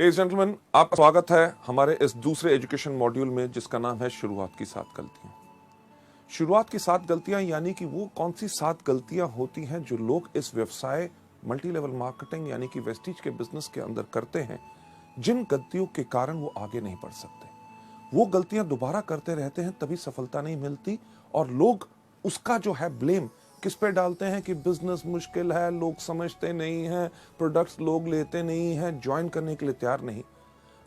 Ladies gentleman, आपका स्वागत है हमारे इस दूसरे एजुकेशन मॉड्यूल में जिसका नाम है शुरुआत की 7 गलतियां। शुरुआत की 7 गलतियां यानी कि वो कौन सी 7 गलतियां होती हैं जो लोग इस व्यवसाय मल्टी लेवल मार्केटिंग यानी कि वेस्टीज के बिजनेस के अंदर करते हैं, जिन गलतियों के कारण वो आगे नहीं बढ़ सकते। वो गलतियां दोबारा करते रहते हैं, तभी सफलता नहीं मिलती और लोग उसका जो है ब्लेम किस पे डालते हैं कि बिजनेस मुश्किल है, लोग समझते नहीं हैं, प्रोडक्ट्स लोग लेते नहीं हैं, ज्वाइन करने के लिए तैयार नहीं।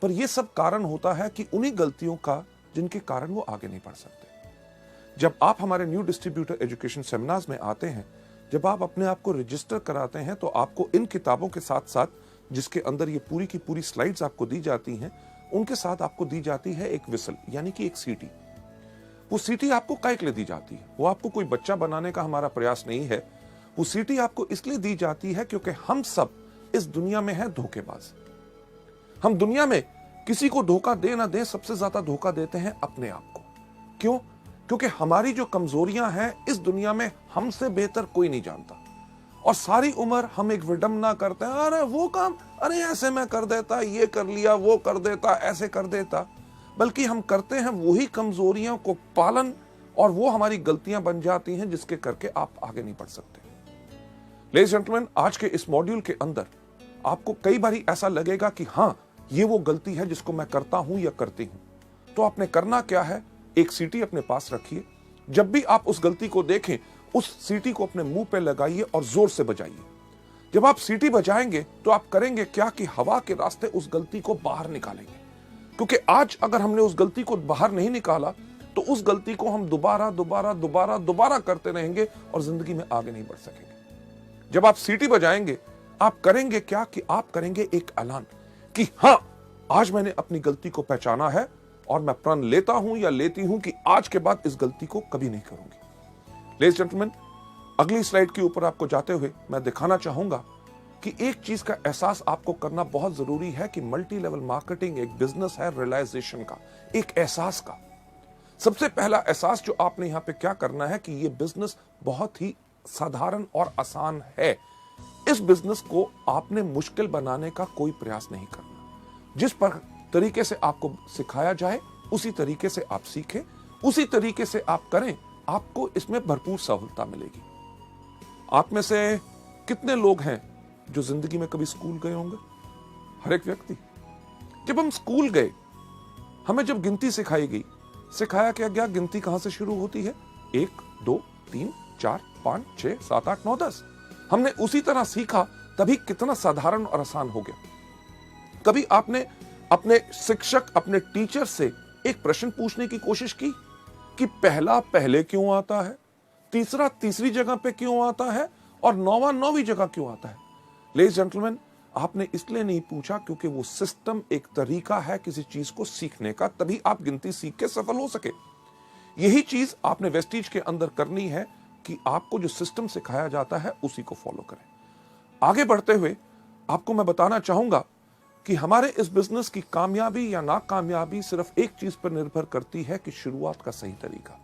पर यह सब कारण होता है कि उन्हीं गलतियों का जिनके कारण वो आगे नहीं बढ़ सकते। जब आप हमारे न्यू डिस्ट्रीब्यूटर एजुकेशन सेमिनार्स में आते हैं, जब आप अपने आप को रजिस्टर कराते हैं, तो आपको इन किताबों के साथ साथ, जिसके अंदर ये पूरी की पूरी स्लाइड्स आपको दी जाती हैं, उनके साथ आपको दी जाती है एक विसल यानी कि एक सीटी। वो सीटी आपको काहे के लिए दी जाती है? वो आपको कोई बच्चा बनाने का हमारा प्रयास नहीं है। वो सीटी आपको इसलिए दी जाती है क्योंकि हम सब इस दुनिया में हैं धोखेबाज। हम दुनिया में किसी को धोखा दे ना दे, सबसे ज्यादा धोखा देते हैं अपने आप को। क्यों? क्योंकि हमारी जो कमजोरियां हैं इस दुनिया में हमसे बेहतर कोई नहीं जानता। और सारी उम्र हम एक विडंबना करते हैं, अरे वो काम, अरे ऐसे मैं कर देता, ये कर लिया, वो कर देता, ऐसे कर देता। बल्कि हम करते हैं वही कमजोरियों को पालन, और वो हमारी गलतियां बन जाती हैं जिसके करके आप आगे नहीं बढ़ सकते। लेडीज जेंटलमैन, आज के इस मॉड्यूल के अंदर आपको कई बार ऐसा लगेगा कि हाँ, ये वो गलती है जिसको मैं करता हूं या करती हूं। तो आपने करना क्या है, एक सीटी अपने पास रखिए। जब भी आप उस गलती को देखें, उस सीटी को अपने मुंह पे लगाइए और जोर से बजाइए। जब आप सीटी बजाएंगे तो आप करेंगे क्या कि हवा के रास्ते उस गलती को बाहर निकालेंगे। क्योंकि आज अगर हमने उस गलती को बाहर नहीं निकाला तो उस गलती को हम दोबारा करते रहेंगे और जिंदगी में आगे नहीं बढ़ सकेंगे। जब आप सीटी बजाएंगे, आप करेंगे क्या कि आप करेंगे एक ऐलान कि हां, आज मैंने अपनी गलती को पहचाना है और मैं प्रण लेता हूं या लेती हूं कि आज के बाद इस गलती को कभी नहीं करूंगी। लेडीज जेंटलमैन, अगली स्लाइड के ऊपर आपको जाते हुए मैं दिखाना चाहूंगा कि एक चीज का एहसास आपको करना बहुत जरूरी है कि मल्टी लेवल मार्केटिंग एक बिजनेस है रियलाइजेशन का, एक एहसास का। सबसे पहला एहसास जो आपने यहां पे क्या करना है कि ये बिजनेस बहुत ही साधारण और आसान है। इस बिजनेस को आपने मुश्किल बनाने का कोई प्रयास नहीं करना। जिस पर तरीके से आपको सिखाया जाए उसी तरीके से आप सीखें, उसी तरीके से आप करें, आपको इसमें भरपूर सहूलता मिलेगी। आप में से कितने लोग हैं जो जिंदगी में कभी स्कूल गए होंगे? हर एक व्यक्ति। जब हम स्कूल गए, हमें जब गिनती सिखाई गई, सिखाया क्या गया गिनती कहां से शुरू होती है? 1 2 3 4 5 6 7 8 9 10। हमने उसी तरह सीखा, तभी कितना साधारण और आसान हो गया। कभी आपने अपने शिक्षक, अपने टीचर से एक प्रश्न पूछने की कोशिश की कि पहला पहले क्यों आता है, तीसरा तीसरी जगह पे क्यों आता है और नौवां नौवीं जगह क्यों आता है? लेडीज जेंटलमैन, आपने इसलिए नहीं पूछा क्योंकि वो सिस्टम एक तरीका है किसी चीज को सीखने का, तभी आप गिनती सीख के सफल हो सके। यही चीज आपने वेस्टीज के अंदर करनी है कि आपको जो सिस्टम सिखाया जाता है उसी को फॉलो करें। आगे बढ़ते हुए आपको मैं बताना चाहूंगा कि हमारे इस बिजनेस की कामयाबी या नाकामयाबी सिर्फ एक चीज पर निर्भर करती है कि शुरुआत का सही तरीका।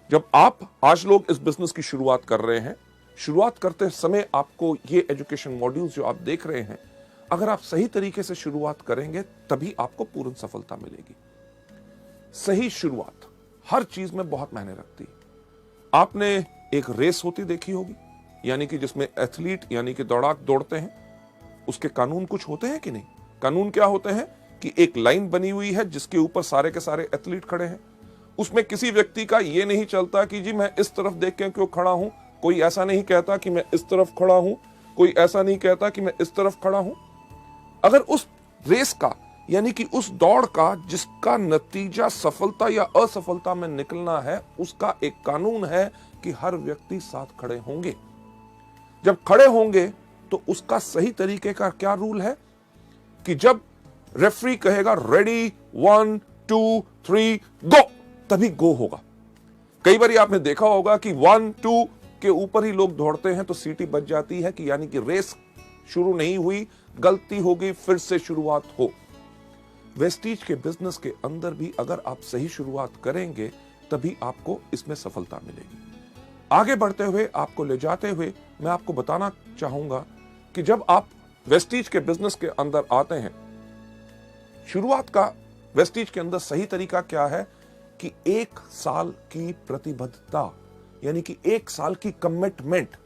जब आप आज लोग इस बिजनेस की शुरुआत कर रहे हैं, शुरुआत करते समय आपको ये एजुकेशन मॉड्यूल्स जो आप देख रहे हैं, अगर आप सही तरीके से शुरुआत करेंगे तभी आपको पूर्ण सफलता मिलेगी। सही शुरुआत हर चीज में बहुत मायने रखती है। आपने एक रेस होती देखी होगी, यानी कि जिसमें एथलीट यानी कि दौड़ाक दौड़ते हैं, उसके कानून कुछ होते हैं कि नहीं? कानून क्या होते हैं कि एक लाइन बनी हुई है जिसके ऊपर सारे के सारे एथलीट खड़े हैं। उसमें किसी व्यक्ति का यह नहीं चलता कि जी मैं इस तरफ देख के क्यों खड़ा हूं, कोई ऐसा नहीं कहता कि मैं इस तरफ खड़ा हूं, कोई ऐसा नहीं कहता कि मैं इस तरफ खड़ा हूं। अगर उस रेस का यानी कि उस दौड़ का जिसका नतीजा सफलता या असफलता में निकलना है, उसका एक कानून है कि हर व्यक्ति साथ खड़े होंगे। जब खड़े होंगे तो उसका सही तरीके का क्या रूल है कि जब रेफरी कहेगा रेडी 1 2 3 गो, तभी गो होगा। कई बार आपने देखा होगा कि 1 2 के ऊपर ही लोग दौड़ते हैं तो सीटी बज जाती है कि यानी कि रेस शुरू नहीं हुई, गलती होगी, फिर से शुरुआत हो। वेस्टीज के बिजनेस के अंदर भी अगर आप सही शुरुआत करेंगे तभी आपको इसमें सफलता मिलेगी। आगे बढ़ते हुए आपको ले जाते हुए मैं आपको बताना चाहूंगा कि जब आप वेस्टीज के बिजनेस के अंदर आते हैं शुरुआत का वेस्टीज के अंदर सही तरीका क्या है कि 1 साल की प्रतिबद्धता, यानी कि 1 साल की कमिटमेंट।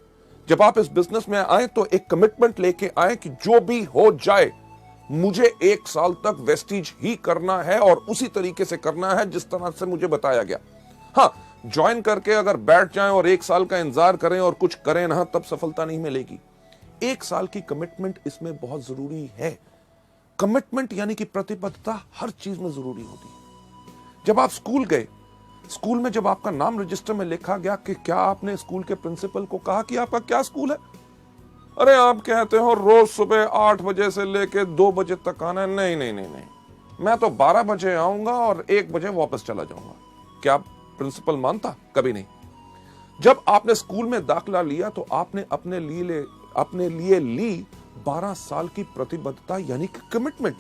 जब आप इस बिजनेस में आए तो एक कमिटमेंट लेके आए कि जो भी हो जाए मुझे 1 साल तक वेस्टीज ही करना है और उसी तरीके से करना है जिस तरह से मुझे बताया गया। हाँ, ज्वाइन करके अगर बैठ जाएं और 1 साल का इंतजार करें और कुछ करें ना, तब सफलता नहीं मिलेगी। 1 साल की कमिटमेंट इसमें बहुत जरूरी है। कमिटमेंट यानी कि प्रतिबद्धता हर चीज में जरूरी होती है। जब आप स्कूल गए, स्कूल में जब आपका नाम रजिस्टर में लिखा गया कि क्या आपने स्कूल के प्रिंसिपल को कहा कि आपका क्या स्कूल है? अरे आप कहते हो रोज सुबह 8 बजे से लेके 2 बजे तक आना है। नहीं नहीं नहीं नहीं, मैं तो 12 बजे आऊंगा और 1 बजे वापस चला जाऊंगा। क्या प्रिंसिपल मानता? कभी नहीं। जब आपने स्कूल में दाखिला लिया तो आपने अपने लिए ली 12 साल की प्रतिबद्धता, यानी कि कमिटमेंट,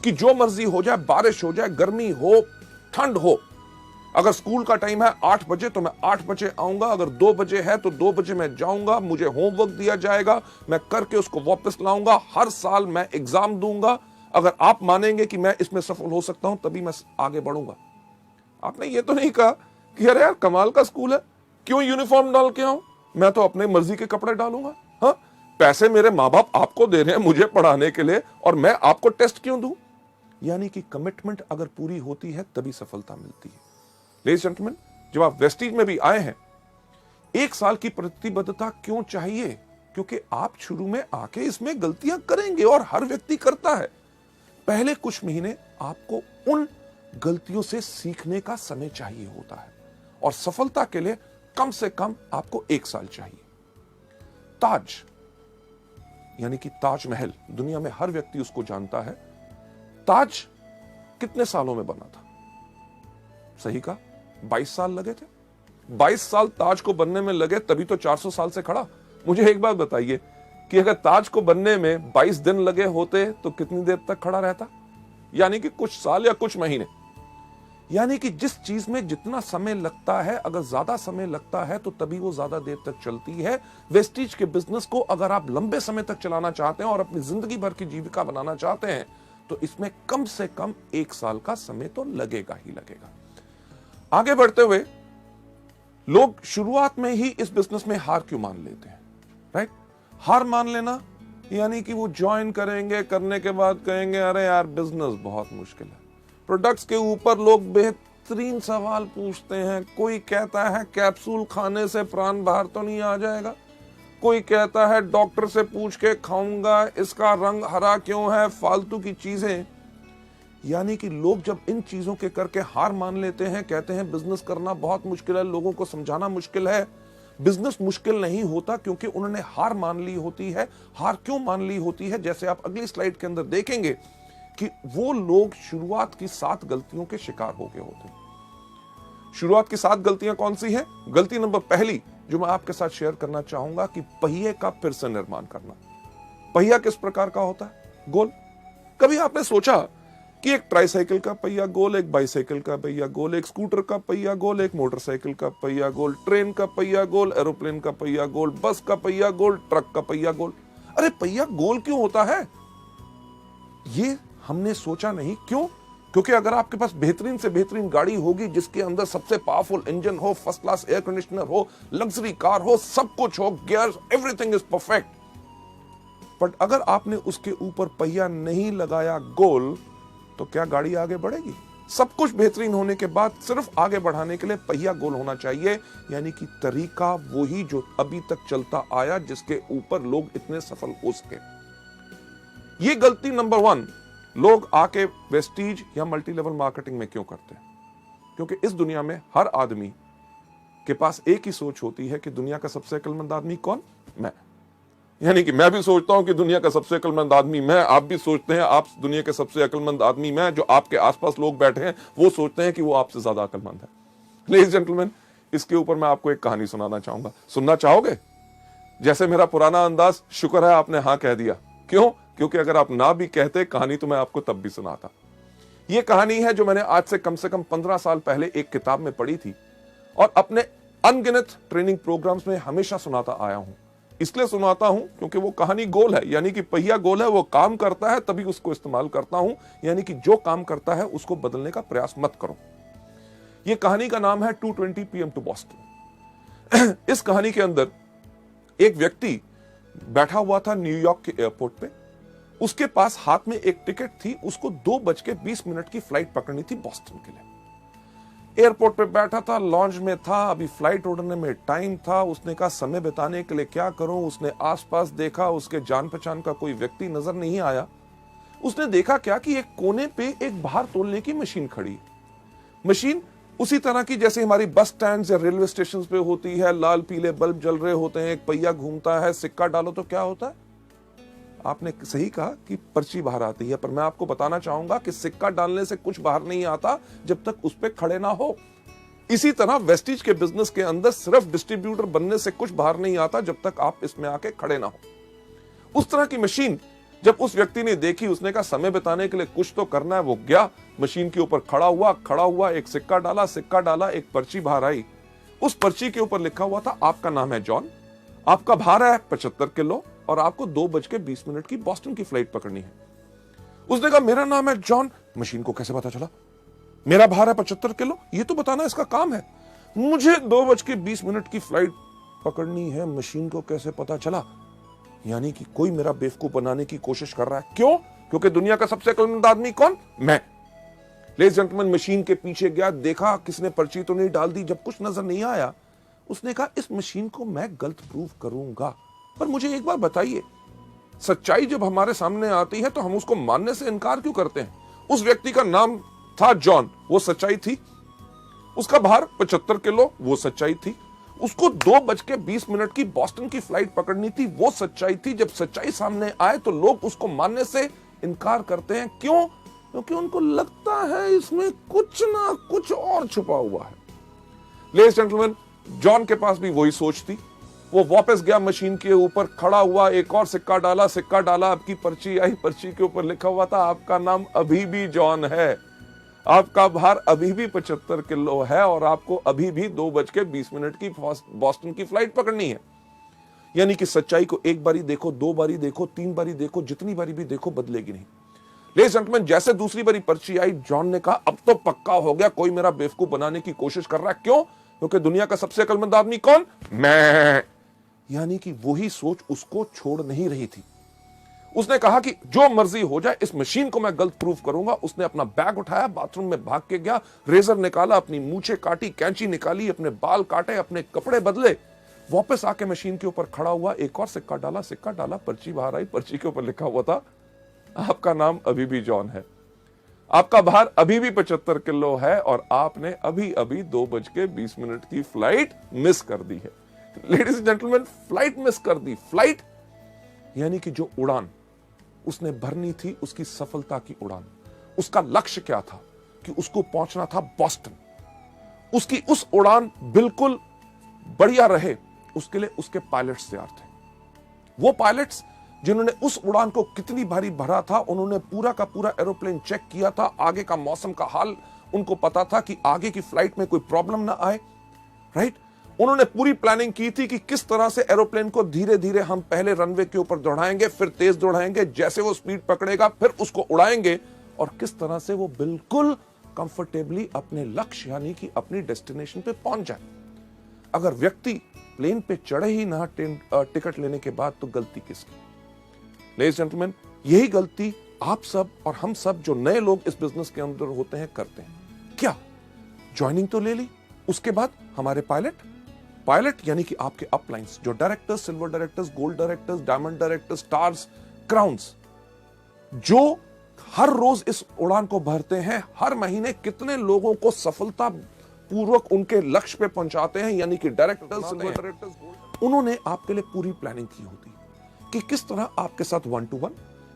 कि जो मर्जी हो जाए, बारिश हो जाए, गर्मी हो, ठंड हो, अगर स्कूल का टाइम है 8 बजे तो मैं 8 बजे आऊंगा, अगर 2 बजे है तो 2 बजे मैं जाऊंगा, मुझे होमवर्क दिया जाएगा, मैं करके उसको वापस लाऊंगा, हर साल मैं एग्जाम दूंगा। अगर आप मानेंगे कि मैं इसमें सफल हो सकता हूं तभी मैं आगे बढ़ूंगा। आपने ये तो नहीं कहा कि अरे यार कमाल का स्कूल है, क्यों यूनिफॉर्म डाल के आऊं, मैं तो अपने मर्जी के कपड़े डालूंगा। हाँ, पैसे मेरे माँ बाप आपको दे रहे हैं मुझे पढ़ाने के लिए, और मैं आपको टेस्ट क्यों दूं? यानी कि कमिटमेंट अगर पूरी होती है तभी सफलता मिलती है। लेडीज जेंटलमैन, जब आप वेस्टीज में भी आए हैं, 1 साल की प्रतिबद्धता क्यों चाहिए? क्योंकि आप शुरू में आके इसमें गलतियां करेंगे और हर व्यक्ति करता है। पहले कुछ महीने आपको उन गलतियों से सीखने का समय चाहिए होता है, और सफलता के लिए कम से कम आपको 1 साल चाहिए। ताज, यानी कि ताजमहल, दुनिया में हर व्यक्ति उसको जानता है। ताज कितने सालों में बना था? सही कहा, 22 साल लगे थे। 22 साल ताज को बनने में लगे, तभी तो 400 साल से खड़ा। मुझे एक बात बताइए कि अगर ताज को बनने में 22 दिन लगे होते तो कितनी देर तक खड़ा रहता? यानी कि कुछ साल या कुछ महीने। यानी कि जिस चीज में जितना समय लगता है, अगर ज्यादा समय लगता है तो तभी वो ज्यादा देर तक चलती है। वेस्टीज के बिजनेस को अगर आप लंबे समय तक चलाना चाहते हैं और अपनी जिंदगी भर की जीविका बनाना चाहते हैं तो इसमें कम से कम 1 साल का समय तो लगेगा ही लगेगा। आगे बढ़ते हुए लोग शुरुआत में ही इस बिजनेस में हार क्यों मान लेते हैं? राइट, हार मान लेना यानी कि वो ज्वाइन करेंगे, करने के बाद कहेंगे अरे यार बिजनेस बहुत मुश्किल है। प्रोडक्ट्स के ऊपर लोग बेहतरीन सवाल पूछते हैं। कोई कहता है कैप्सूल खाने से प्राण बाहर तो नहीं आ जाएगा, कोई कहता है डॉक्टर से पूछ के खाऊंगा इसका रंग हरा क्यों है, फालतू की चीजें। यानी कि लोग जब इन चीजों के करके हार मान लेते हैं, कहते हैं बिजनेस करना बहुत मुश्किल है, लोगों को समझाना मुश्किल है। बिजनेस मुश्किल नहीं होता क्योंकि उन्होंने हार मान ली होती है। हार क्यों मान ली होती है? जैसे आप अगली स्लाइड के अंदर देखेंगे कि वो लोग शुरुआत की 7 गलतियों के शिकार हो गए होते हैं। शुरुआत की 7 गलतियां कौन सी हैं? गलती नंबर पहली जो मैं आपके साथ शेयर करना चाहूंगा कि पहिए का फिर से निर्माण करना। पहिया किस प्रकार का होता है? गोल। कभी आपने सोचा कि एक ट्राईसाइकिल का पहिया गोल, एक बाईसाइकिल का पहिया गोल, एक स्कूटर का पहिया गोल, एक मोटरसाइकिल का पहिया गोल, ट्रेन का पहिया गोल, एरोप्लेन का पहिया गोल, बस का पहिया गोल, ट्रक का पहिया गोल। अरे पहिया गोल क्यों होता है? ये हमने सोचा नहीं। क्यों? क्योंकि अगर आपके पास बेहतरीन से बेहतरीन गाड़ी होगी जिसके अंदर सबसे पावरफुल इंजन हो, फर्स्ट क्लास एयर कंडीशनर हो, लग्जरी कार हो, सब कुछ हो, gear, everything is perfect, but अगर आपने उसके ऊपर पहिया नहीं लगाया गोल तो क्या गाड़ी आगे बढ़ेगी? सब कुछ बेहतरीन होने के बाद सिर्फ आगे बढ़ाने के लिए पहिया गोल होना चाहिए। यानी कि तरीका वही जो अभी तक चलता आया, जिसके ऊपर लोग इतने सफल हो सके। ये गलती नंबर 1 लोग आके वेस्टीज या मल्टी लेवल मार्केटिंग में क्यों करते हैं? क्योंकि इस दुनिया में हर आदमी के पास एक ही सोच होती है कि दुनिया का सबसे अक्लमंद आदमी कौन? मैं। यानी कि मैं भी सोचता हूं कि दुनिया का सबसे अक्लमंद आदमी मैं, आप भी सोचते हैं आप दुनिया के सबसे अक्लमंद आदमी मैं। जो आपके आसपास लोग बैठे हैं वो सोचते हैं कि वो आपसे ज्यादा अक्लमंद है। लेडीज जेंटलमैन, इसके ऊपर मैं आपको एक कहानी सुनाना चाहूंगा। सुनना चाहोगे? जैसे मेरा पुराना अंदाज, शुक्र है आपने हाँ कह दिया। क्यों? क्योंकि अगर आप ना भी कहते कहानी तो मैं आपको तब भी सुनाता। यह कहानी है जो मैंने आज से कम 15 साल पहले एक किताब में पढ़ी थी और अपने अनगिनत ट्रेनिंग प्रोग्राम्स में हमेशा सुनाता आया हूं। इसलिए सुनाता हूं क्योंकि वो कहानी गोल है, यानी कि पहिया गोल है, वो काम करता है तभी उसको इस्तेमाल करता हूं, यानी कि जो काम करता है उसको बदलने का प्रयास मत करो। ये कहानी का नाम है 2:20 PM टू बॉस्टन। इस कहानी के अंदर एक व्यक्ति बैठा हुआ था न्यूयॉर्क के एयरपोर्ट पे, उसके पास हाथ में एक टिकट थी, उसको 2:20 की फ्लाइट पकड़नी थी बॉस्टन के लिए। एयरपोर्ट पे बैठा था, लॉन्च में था, अभी फ्लाइट उड़ने में टाइम था। उसने कहा समय बिताने के लिए क्या करूं। उसने आसपास देखा, उसके जान पहचान का कोई व्यक्ति नजर नहीं आया। उसने देखा क्या कि एक कोने पे एक भार तोलने की मशीन खड़ी है। मशीन उसी तरह की जैसे हमारी बस स्टैंड या रेलवे स्टेशन पे होती है, लाल पीले बल्ब जल रहे होते हैं, एक पहिया घूमता है, सिक्का डालो तो क्या होता है। आपने सही कहा कि पर्ची बाहर आती है, पर मैं आपको बताना चाहूंगा कि सिक्का डालने से कुछ बाहर नहीं आता जब तक उस पर खड़े ना हो। इसी तरह वेस्टिज के बिजनेस के अंदर सिर्फ डिस्ट्रीब्यूटर बनने से कुछ बाहर नहीं आता जब तक आप इसमें आके खड़े ना हो। उस तरह की मशीन जब उस व्यक्ति ने देखी, उसने कहा समय बिताने के लिए कुछ तो करना है। वो गया मशीन के ऊपर खड़ा हुआ एक सिक्का डाला, एक पर्ची बाहर आई। उस पर्ची के ऊपर लिखा हुआ था आपका नाम है जॉन, आपका भार है 75 किलो और आपको 2:20 की बॉस्टन की फ्लाइट पकड़नी है। उसने कहा मेरा नाम है जॉन। मशीन को कैसे पता चला? मेरा भार है 75 किलो, ये तो बताना इसका काम है। मुझे 2:20 की फ्लाइट पकड़नी है, मशीन को कैसे पता चला? यानी कि कोई मेरा बेवकूफ बनाने की कोशिश कर रहा है। क्यों? क्योंकि दुनिया का सबसे अक्लमंद आदमी कौन? मैं। लेडीज एंड जेंटलमैन, मशीन के पीछे गया, देखा किसने पर्ची तो नहीं डाल दी। जब कुछ नजर नहीं आया, उसने कहा इस मशीन को मैं गलत प्रूव करूंगा। पर मुझे एक बार बताइए, सच्चाई जब हमारे सामने आती है तो हम उसको मानने से इनकार क्यों करते हैं? उस व्यक्ति का नाम था जॉन, वो सच्चाई थी। उसका भार 75 किलो, वो सच्चाई थी। उसको 2:20 की बॉस्टन की फ्लाइट पकड़नी थी, वो सच्चाई थी। जब सच्चाई सामने आए तो लोग उसको मानने से इनकार करते हैं। क्यों? क्योंकि उनको लगता है इसमें कुछ ना कुछ और छुपा हुआ है। लेडीज एंड जेंटलमैन, जॉन के पास भी वही सोच थी। वो वापस गया मशीन के ऊपर, खड़ा हुआ, एक और सिक्का डाला, आपकी पर्ची आई। पर्ची के ऊपर लिखा हुआ था आपका नाम अभी भी जॉन है, आपका भार अभी भी 75 किलो है और आपको अभी भी 2:20 की बॉस्टन की फ्लाइट पकड़नी है। यानी कि सच्चाई को एक बारी देखो, 2 बारी देखो, 3 बारी देखो, जितनी बारी भी देखो बदलेगी नहीं। लेडीज एंड जेंटलमैन, जैसे दूसरी बारी पर्ची आई, जॉन ने कहा अब तो पक्का हो गया, कोई मेरा बेवकूफ बनाने की कोशिश कर रहा है। क्यों? क्योंकि दुनिया का सबसे अक्लमंद आदमी कौन? मैं। यानी कि वही सोच उसको छोड़ नहीं रही थी। उसने कहा कि जो मर्जी हो जाए, इस मशीन को मैं गलत प्रूफ करूंगा। उसने अपना बैग उठाया, बाथरूम में भाग के गया, रेजर निकाला, अपनी मूछें काटी, कैंची निकाली, अपने बाल काटे, अपने कपड़े बदले, वापस आके मशीन के ऊपर खड़ा हुआ, एक और सिक्का डाला, पर्ची बाहर आई। पर्ची के ऊपर लिखा हुआ था आपका नाम अभी भी जॉन है, आपका भार अभी भी 75 किलो है और आपने अभी अभी 2:20 की फ्लाइट मिस कर दी है। Ladies and gentleman, flight miss कर दी। फ्लाइट यानी कि जो उड़ान उसने भरनी थी, उसकी सफलता की उड़ान, उसका लक्ष्य क्या था कि उसको पहुंचना था बॉस्टन। उसकी उस उड़ान बिल्कुल बढ़िया रहे, उसके लिए उसके पायलट्स तैयार थे। वो पायलट्स जिन्होंने उस उड़ान को कितनी भारी भरा था, उन्होंने पूरा का पूरा एरोप्लेन चेक किया था, आगे का मौसम का हाल उनको पता था कि आगे की फ्लाइट में कोई प्रॉब्लम ना आए। राइट? उन्होंने पूरी प्लानिंग की थी कि किस तरह से एरोप्लेन को धीरे धीरे हम पहले रनवे के ऊपर दौड़ाएंगे, फिर तेज दौड़ाएंगे, जैसे वो स्पीड पकड़ेगा फिर उसको उड़ाएंगे और किस तरह से वो बिल्कुल कंफर्टेबली अपने लक्ष्य यानी कि अपनी डेस्टिनेशन पे पहुंच जाए। अगर व्यक्ति प्लेन पे चढ़े ही ना टिकट लेने के बाद, तो गलती किसकी? लेडीज एंड जेंटलमैन, यही गलती आप सब और हम सब जो नए लोग इस बिजनेस के अंदर होते हैं करते हैं। क्या? ज्वाइनिंग तो ले ली, उसके बाद हमारे पायलट यानी कि आपके अपलाइंस, जो directors, silver directors, gold directors, diamond directors, stars, crowns, जो हर रोज इस उड़ान को भरते हैं, हर महीने कितने लोगों को सफलता पूर्वक उनके लक्ष्य पे पहुंचाते हैं, यानी कि डायरेक्टर्स, सिल्वर डायरेक्टर्स, उन्होंने आपके लिए पूरी प्लानिंग की होती है कि किस तरह आपके साथ 1-to-1,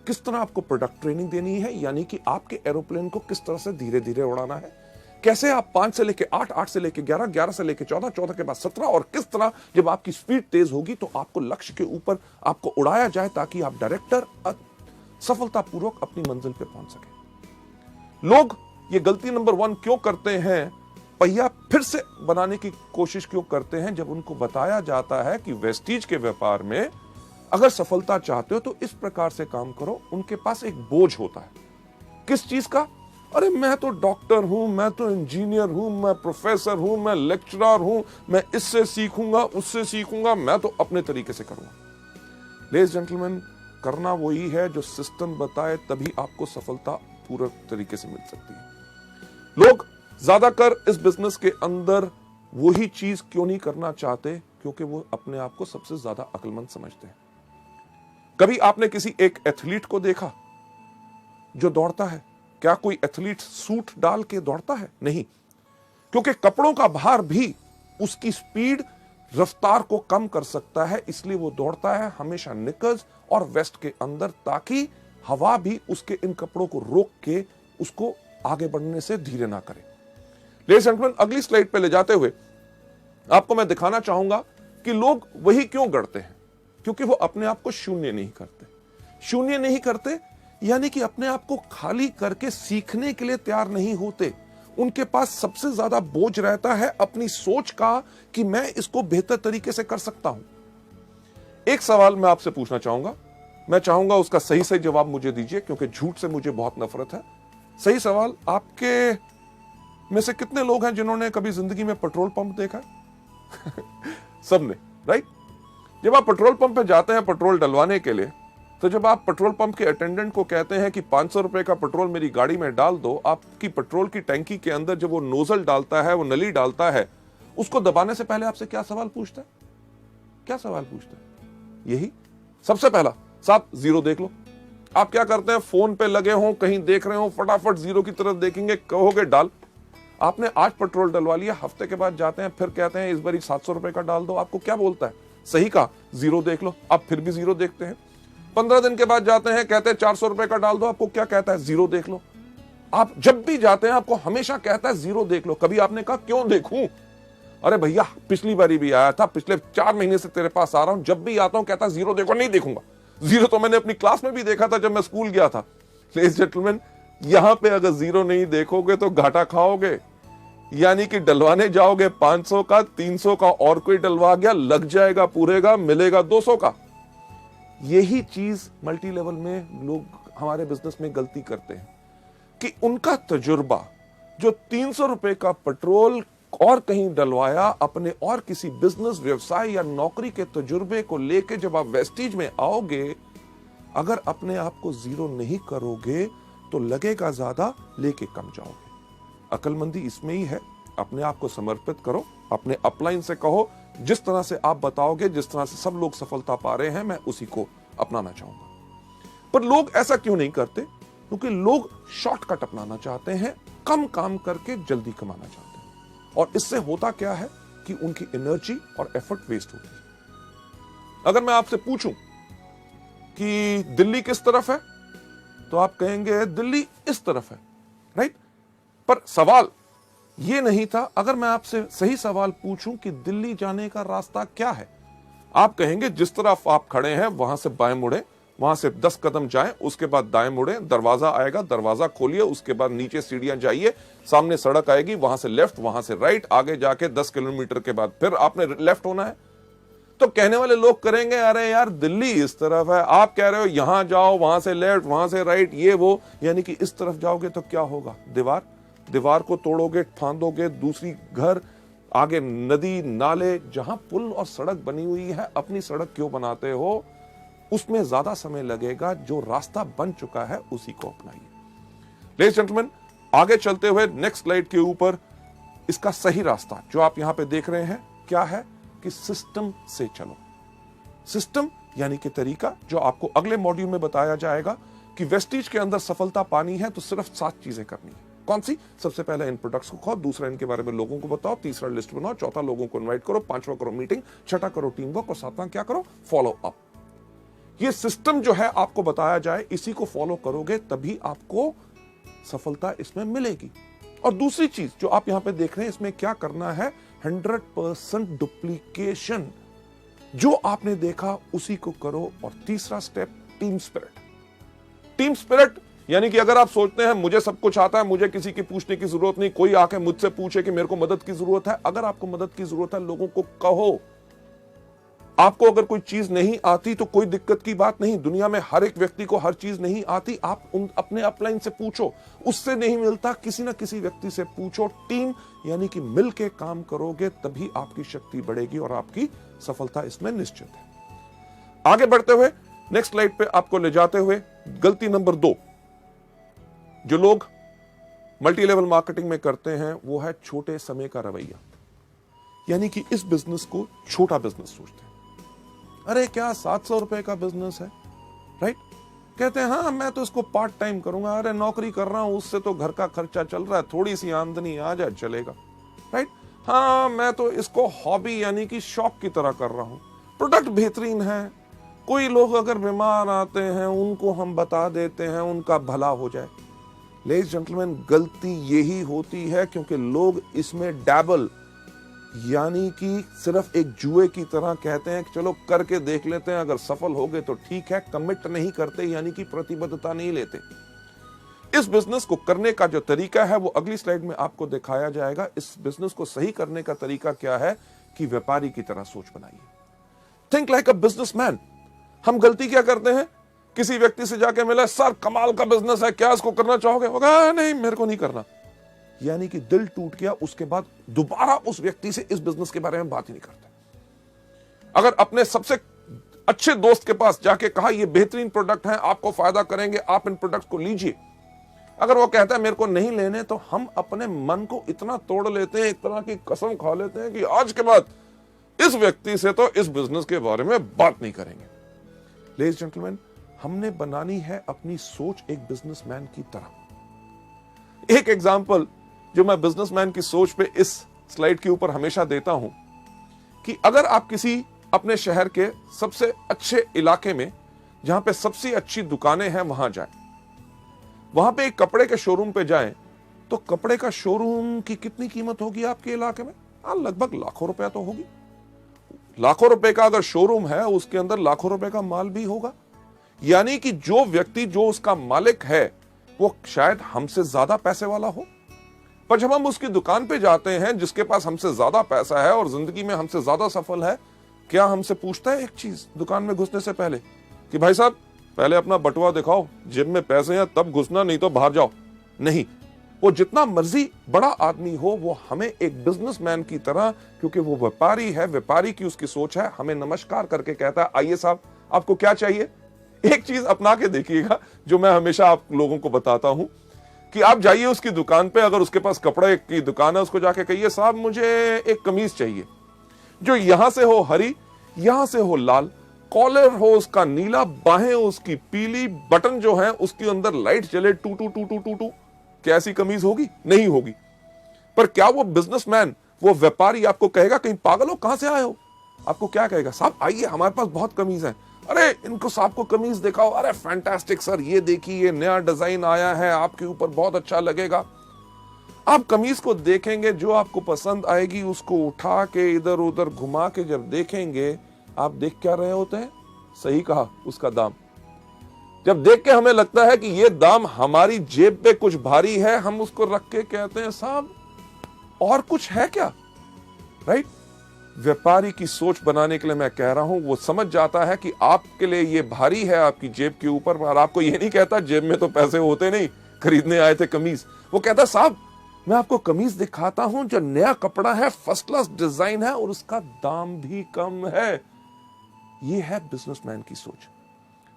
किस तरह आपको प्रोडक्ट ट्रेनिंग देनी है, यानी कि आपके एरोप्लेन को किस तरह से धीरे धीरे उड़ाना है, कैसे आप 5 से लेके 8, 8 से लेके 11, 11 से लेके 14, 14 के बाद 17, और किस तरह जब आपकी स्पीड तेज होगी तो आपको लक्ष्य के ऊपर आपको उड़ाया जाए ताकि आप डायरेक्टर सफलतापूर्वक अपनी मंजिल पे पहुंच सके। लोग ये गलती नंबर 1 क्यों करते हैं पहिया फिर से बनाने की कोशिश क्यों करते हैं जब उनको बताया जाता है कि वेस्टीज के व्यापार में अगर सफलता चाहते हो तो इस प्रकार से काम करो। उनके पास एक बोझ होता है, किस चीज का? अरे मैं तो डॉक्टर हूं, मैं तो इंजीनियर हूं, मैं प्रोफेसर हूं, मैं लेक्चरर हूं, मैं इससे सीखूंगा उससे सीखूंगा, मैं तो अपने तरीके से करूंगा। लेडीज जेंटलमैन, करना वही है जो सिस्टम बताए, तभी आपको सफलता पूरे तरीके से मिल सकती है। लोग ज्यादातर इस बिजनेस के अंदर वही चीज क्यों नहीं करना चाहते? क्योंकि वो अपने आप को सबसे ज्यादा अक्लमंद समझते हैं। कभी आपने किसी एक एथलीट को देखा जो दौड़ता है? क्या कोई एथलीट सूट डाल के दौड़ता है? नहीं, क्योंकि कपड़ों का भार भी उसकी स्पीड, रफ्तार को कम कर सकता है। इसलिए वो दौड़ता है हमेशा निकर्स और वेस्ट के अंदर, ताकि हवा भी उसके इन कपड़ों को रोक के उसको आगे बढ़ने से धीरे ना करे। लेडीज एंड जेंटलमैन, अगली स्लाइड पे ले जाते हुए आपको मैं दिखाना चाहूंगा कि लोग वही क्यों करते हैं। क्योंकि वो अपने आप को शून्य नहीं करते। शून्य नहीं करते यानी कि अपने आप को खाली करके सीखने के लिए तैयार नहीं होते। उनके पास सबसे ज्यादा बोझ रहता है अपनी सोच का कि मैं इसको बेहतर तरीके से कर सकता हूं। एक सवाल मैं आपसे पूछना चाहूंगा, मैं चाहूंगा उसका सही सही जवाब मुझे दीजिए, क्योंकि झूठ से मुझे बहुत नफरत है। सही सवाल, आपके में से कितने लोग हैं जिन्होंने कभी जिंदगी में पेट्रोल पंप देखा है? सबने, राइट? जब आप पेट्रोल पंप पे जाते हैं पेट्रोल डलवाने के लिए, तो जब आप पेट्रोल पंप के अटेंडेंट को कहते हैं कि 500 रुपए का पेट्रोल मेरी गाड़ी में डाल दो, आपकी पेट्रोल की टैंकी के अंदर जब वो नोजल डालता है, वो नली डालता है, उसको दबाने से पहले आपसे क्या सवाल पूछता है? क्या सवाल पूछता है? यही सबसे पहला, साहब जीरो देख लो। आप क्या करते हैं? फोन पे लगे हो, कहीं देख रहे हो, फटाफट जीरो की तरफ देखेंगे, कहोगे डाल। आपने आज पेट्रोल डलवा लिया, हफ्ते के बाद जाते हैं, फिर कहते हैं इस बार 700 रुपए का डाल दो। आपको क्या बोलता है? सही कहा, जीरो देख लो। आप फिर भी जीरो देखते हैं। 15 दिन के बाद जाते हैं, कहते हैं 400 रुपए का डाल दो। आपको क्या कहता है? जीरो देख लो। आप जब भी जाते हैं आपको हमेशा कहता है जीरो देख लो। कभी आपने कहा क्यों देखूं? अरे भैया पिछली बारी भी आया था, पिछले 4 महीने से तेरे पास आ रहा हूं, जब भी आता हूं कहता जीरो देखो। नहीं देखूंगा। जीरो तो मैंने अपनी क्लास में भी देखा था जब मैं स्कूल गया था। लेडीज जेंटलमैन, यहां पे अगर जीरो नहीं देखोगे तो घाटा खाओगे। यानी कि डलवाने जाओगे 500 का, 300 का, और कोई डलवा गया, लग जाएगा पूरे का, मिलेगा 200 का। यही चीज मल्टी लेवल में लोग हमारे बिजनेस में गलती करते हैं कि उनका तजुर्बा जो 300 रुपए का पेट्रोल और कहीं डलवाया, अपने और किसी बिजनेस, व्यवसाय या नौकरी के तजुर्बे को लेके जब आप वेस्टीज में आओगे, अगर अपने आप को जीरो नहीं करोगे तो लगेगा ज्यादा, लेके कम जाओगे। अक्लमंदी इसमें ही है। अपने आप को समर्पित करो, अपने अपलाइन से कहो, जिस तरह से आप बताओगे, जिस तरह से सब लोग सफलता पा रहे हैं, मैं उसी को अपनाना चाहूंगा। पर लोग ऐसा क्यों नहीं करते? क्योंकि लोग शॉर्टकट अपनाना चाहते हैं, कम काम करके जल्दी कमाना चाहते हैं। और इससे होता क्या है कि उनकी एनर्जी और एफर्ट वेस्ट होती है। अगर मैं आपसे पूछूं कि दिल्ली किस तरफ है, तो आप कहेंगे दिल्ली इस तरफ है, राइट? पर सवाल यह नहीं था। अगर मैं आपसे सही सवाल पूछूं कि दिल्ली जाने का रास्ता क्या है, आप कहेंगे जिस तरफ आप खड़े हैं वहां से बाएं मुड़े, वहां से 10 कदम जाएं, उसके बाद दाएं मुड़े, दरवाजा आएगा, दरवाजा खोलिए, उसके बाद नीचे सीढ़ियां जाइए, सामने सड़क आएगी, वहां से लेफ्ट, वहां से राइट, आगे जाके 10 किलोमीटर के बाद फिर आपने लेफ्ट होना है। तो कहने वाले लोग करेंगे अरे यार दिल्ली इस तरफ है, आप कह रहे हो यहां जाओ, वहां से लेफ्ट, वहां से राइट, ये वो, यानी कि इस तरफ जाओगे तो क्या होगा? दीवार को तोड़ोगे, फांदोगे, दूसरी घर, आगे नदी, नाले। जहां पुल और सड़क बनी हुई है, अपनी सड़क क्यों बनाते हो? उसमें ज्यादा समय लगेगा। जो रास्ता बन चुका है उसी को अपनाइए। लेडीज जेंटलमैन, आगे चलते हुए नेक्स्ट स्लाइड के ऊपर इसका सही रास्ता जो आप यहां पे देख रहे हैं क्या है कि सिस्टम से चलो। सिस्टम यानी कि तरीका, जो आपको अगले मॉड्यूल में बताया जाएगा कि वेस्टीज के अंदर सफलता पानी है तो सिर्फ 7 चीजें करनी है। कौन सी? सबसे पहले इन प्रोडक्ट्स को खाओ, दूसरा इनके बारे में लोगों को बताओ, तीसरा लिस्ट बनाओ, चौथा लोगों को इनवाइट करो, 5वां करो मीटिंग, 6ठा करो टीम वर्क, और 7वां क्या करो? Follow up. ये सिस्टम जो है आपको बताया जाए, इसी को फॉलो करोगे तभी आपको सफलता इसमें मिलेगी। और दूसरी चीज जो आप यहां पे देख रहे हैं, इसमें क्या करना है? 100% डुप्लीकेशन। जो आपने देखा उसी को करो। और तीसरा step, team spirit. Team spirit यानी कि अगर आप सोचते हैं मुझे सब कुछ आता है, मुझे किसी की पूछने की जरूरत नहीं, कोई आके मुझसे पूछे कि मेरे को मदद की जरूरत है, अगर आपको मदद की जरूरत है लोगों को कहो। आपको अगर कोई चीज नहीं आती तो कोई दिक्कत की बात नहीं, दुनिया में हर एक व्यक्ति को हर चीज नहीं आती। आप अपने अपलाइन से पूछो, उससे नहीं मिलता किसी ना किसी व्यक्ति से पूछो। टीम यानी कि मिल के काम करोगे तभी आपकी शक्ति बढ़ेगी और आपकी सफलता इसमें निश्चित है। आगे बढ़ते हुए नेक्स्ट स्लाइड पे आपको ले जाते हुए गलती नंबर 2 जो लोग मल्टी लेवल मार्केटिंग में करते हैं वो है छोटे समय का रवैया। यानी कि इस बिजनेस को छोटा बिजनेस सोचते हैं। अरे क्या 700 रुपए का बिजनेस है, राइट? कहते हैं हाँ मैं तो इसको पार्ट टाइम करूंगा, अरे नौकरी कर रहा हूं उससे तो घर का खर्चा चल रहा है, थोड़ी सी आमदनी आ जाए चलेगा, राइट? हाँ मैं तो इसको हॉबी यानी कि शौक की तरह कर रहा हूं, प्रोडक्ट बेहतरीन है, कोई लोग अगर बीमार आते हैं उनको हम बता देते हैं उनका भला हो जाए। लेडीज जेंटलमैन, गलती यही होती है क्योंकि लोग इसमें डैबल यानी कि सिर्फ एक जुए की तरह कहते हैं कि चलो करके देख लेते हैं, अगर सफल हो गए तो ठीक है, कमिट नहीं करते यानी कि प्रतिबद्धता नहीं लेते। इस बिजनेस को करने का जो तरीका है वो अगली स्लाइड में आपको दिखाया जाएगा। इस बिजनेस को सही करने का तरीका क्या है कि व्यापारी की तरह सोच बनाइए। Think like a businessman. हम गलती क्या करते हैं, किसी व्यक्ति से जाके मिला, सर कमाल का बिजनेस है, क्या इसको करना चाहोगे? वो कहा नहीं मेरे को नहीं करना, यानी कि दिल टूट गया। उसके बाद दोबारा उस व्यक्ति से इस बिजनेस के बारे में बात ही नहीं करते। अगर अपने सबसे अच्छे दोस्त के पास जाके कहा ये बेहतरीन प्रोडक्ट है, आपको फायदा करेंगे, आप इन प्रोडक्ट को लीजिए, अगर वो कहता है मेरे को नहीं लेने, तो हम अपने मन को इतना तोड़ लेते हैं, एक तरह की कसम खा लेते हैं कि आज के बाद इस व्यक्ति से तो इस बिजनेस के बारे में बात नहीं करेंगे। लेडीज जेंटलमैन, हमने बनानी है अपनी सोच एक बिजनेसमैन की तरह। एक एग्जांपल जो मैं बिजनेसमैन की सोच पे इस स्लाइड के ऊपर हमेशा देता हूं कि अगर आप किसी अपने शहर के सबसे अच्छे इलाके में जहां पे सबसे अच्छी दुकानें हैं वहां जाएं, वहां पे एक कपड़े के शोरूम पे जाएं, तो कपड़े का शोरूम की कितनी कीमत होगी आपके इलाके में? लगभग लाखों रुपया तो होगी। लाखों रुपए का अगर शोरूम है उसके अंदर लाखों रुपए का माल भी होगा। यानी कि जो व्यक्ति जो उसका मालिक है वो शायद हमसे ज्यादा पैसे वाला हो, पर जब हम उसकी दुकान पे जाते हैं जिसके पास हमसे ज्यादा पैसा है और जिंदगी में हमसे ज्यादा सफल है, क्या हमसे पूछता है एक चीज दुकान में घुसने से पहले कि भाई साहब पहले अपना बटुआ दिखाओ, जेब में पैसे हैं तब घुसना, नहीं तो बाहर जाओ? नहीं, वो जितना मर्जी बड़ा आदमी हो वो हमें एक बिजनेसमैन की तरह, क्योंकि वो व्यापारी है, व्यापारी की उसकी सोच है, हमें नमस्कार करके कहता है आइए साहब आपको क्या चाहिए। एक चीज अपना के देखिएगा जो मैं हमेशा आप लोगों को बताता हूं कि आप जाइए उसकी दुकान पे, अगर उसके पास कपड़े की दुकान है उसको जाके कहिए साहब मुझे एक कमीज चाहिए जो यहां से हो हरी, यहां से हो लाल, कॉलर हो उसका नीला, बाहें उसकी पीली, बटन जो है उसके अंदर लाइट चले टू टू टू टू टू टू। क्या ऐसी कमीज होगी? नहीं होगी। पर क्या वो बिजनेसमैन, वो व्यापारी आपको कहेगा कहीं पागल हो, कहां से आए हो? आपको क्या कहेगा? साहब आइए हमारे पास बहुत कमीज है। अरे इनको साहब को कमीज दिखाओ, अरे फैंटास्टिक सर, ये देखिए ये नया डिजाइन आया है, आपके ऊपर बहुत अच्छा लगेगा। आप कमीज को देखेंगे, जो आपको पसंद आएगी उसको उठा के इधर उधर घुमा के जब देखेंगे, आप देख क्या रहे होते हैं? सही कहा, उसका दाम। जब देख के हमें लगता है कि ये दाम हमारी जेब पे कुछ भारी है, हम उसको रख के कहते हैं साहब और कुछ है क्या? राइट? व्यापारी की सोच बनाने के लिए मैं कह रहा हूं, वो समझ जाता है कि आपके लिए ये भारी है आपकी जेब के ऊपर, और आपको ये नहीं कहता जेब में तो पैसे होते नहीं, खरीदने आए थे कमीज। वो कहता साहब मैं आपको कमीज दिखाता हूं जो नया कपड़ा है, फर्स्ट क्लास डिजाइन है और उसका दाम भी कम है। ये है बिजनेसमैन की सोच।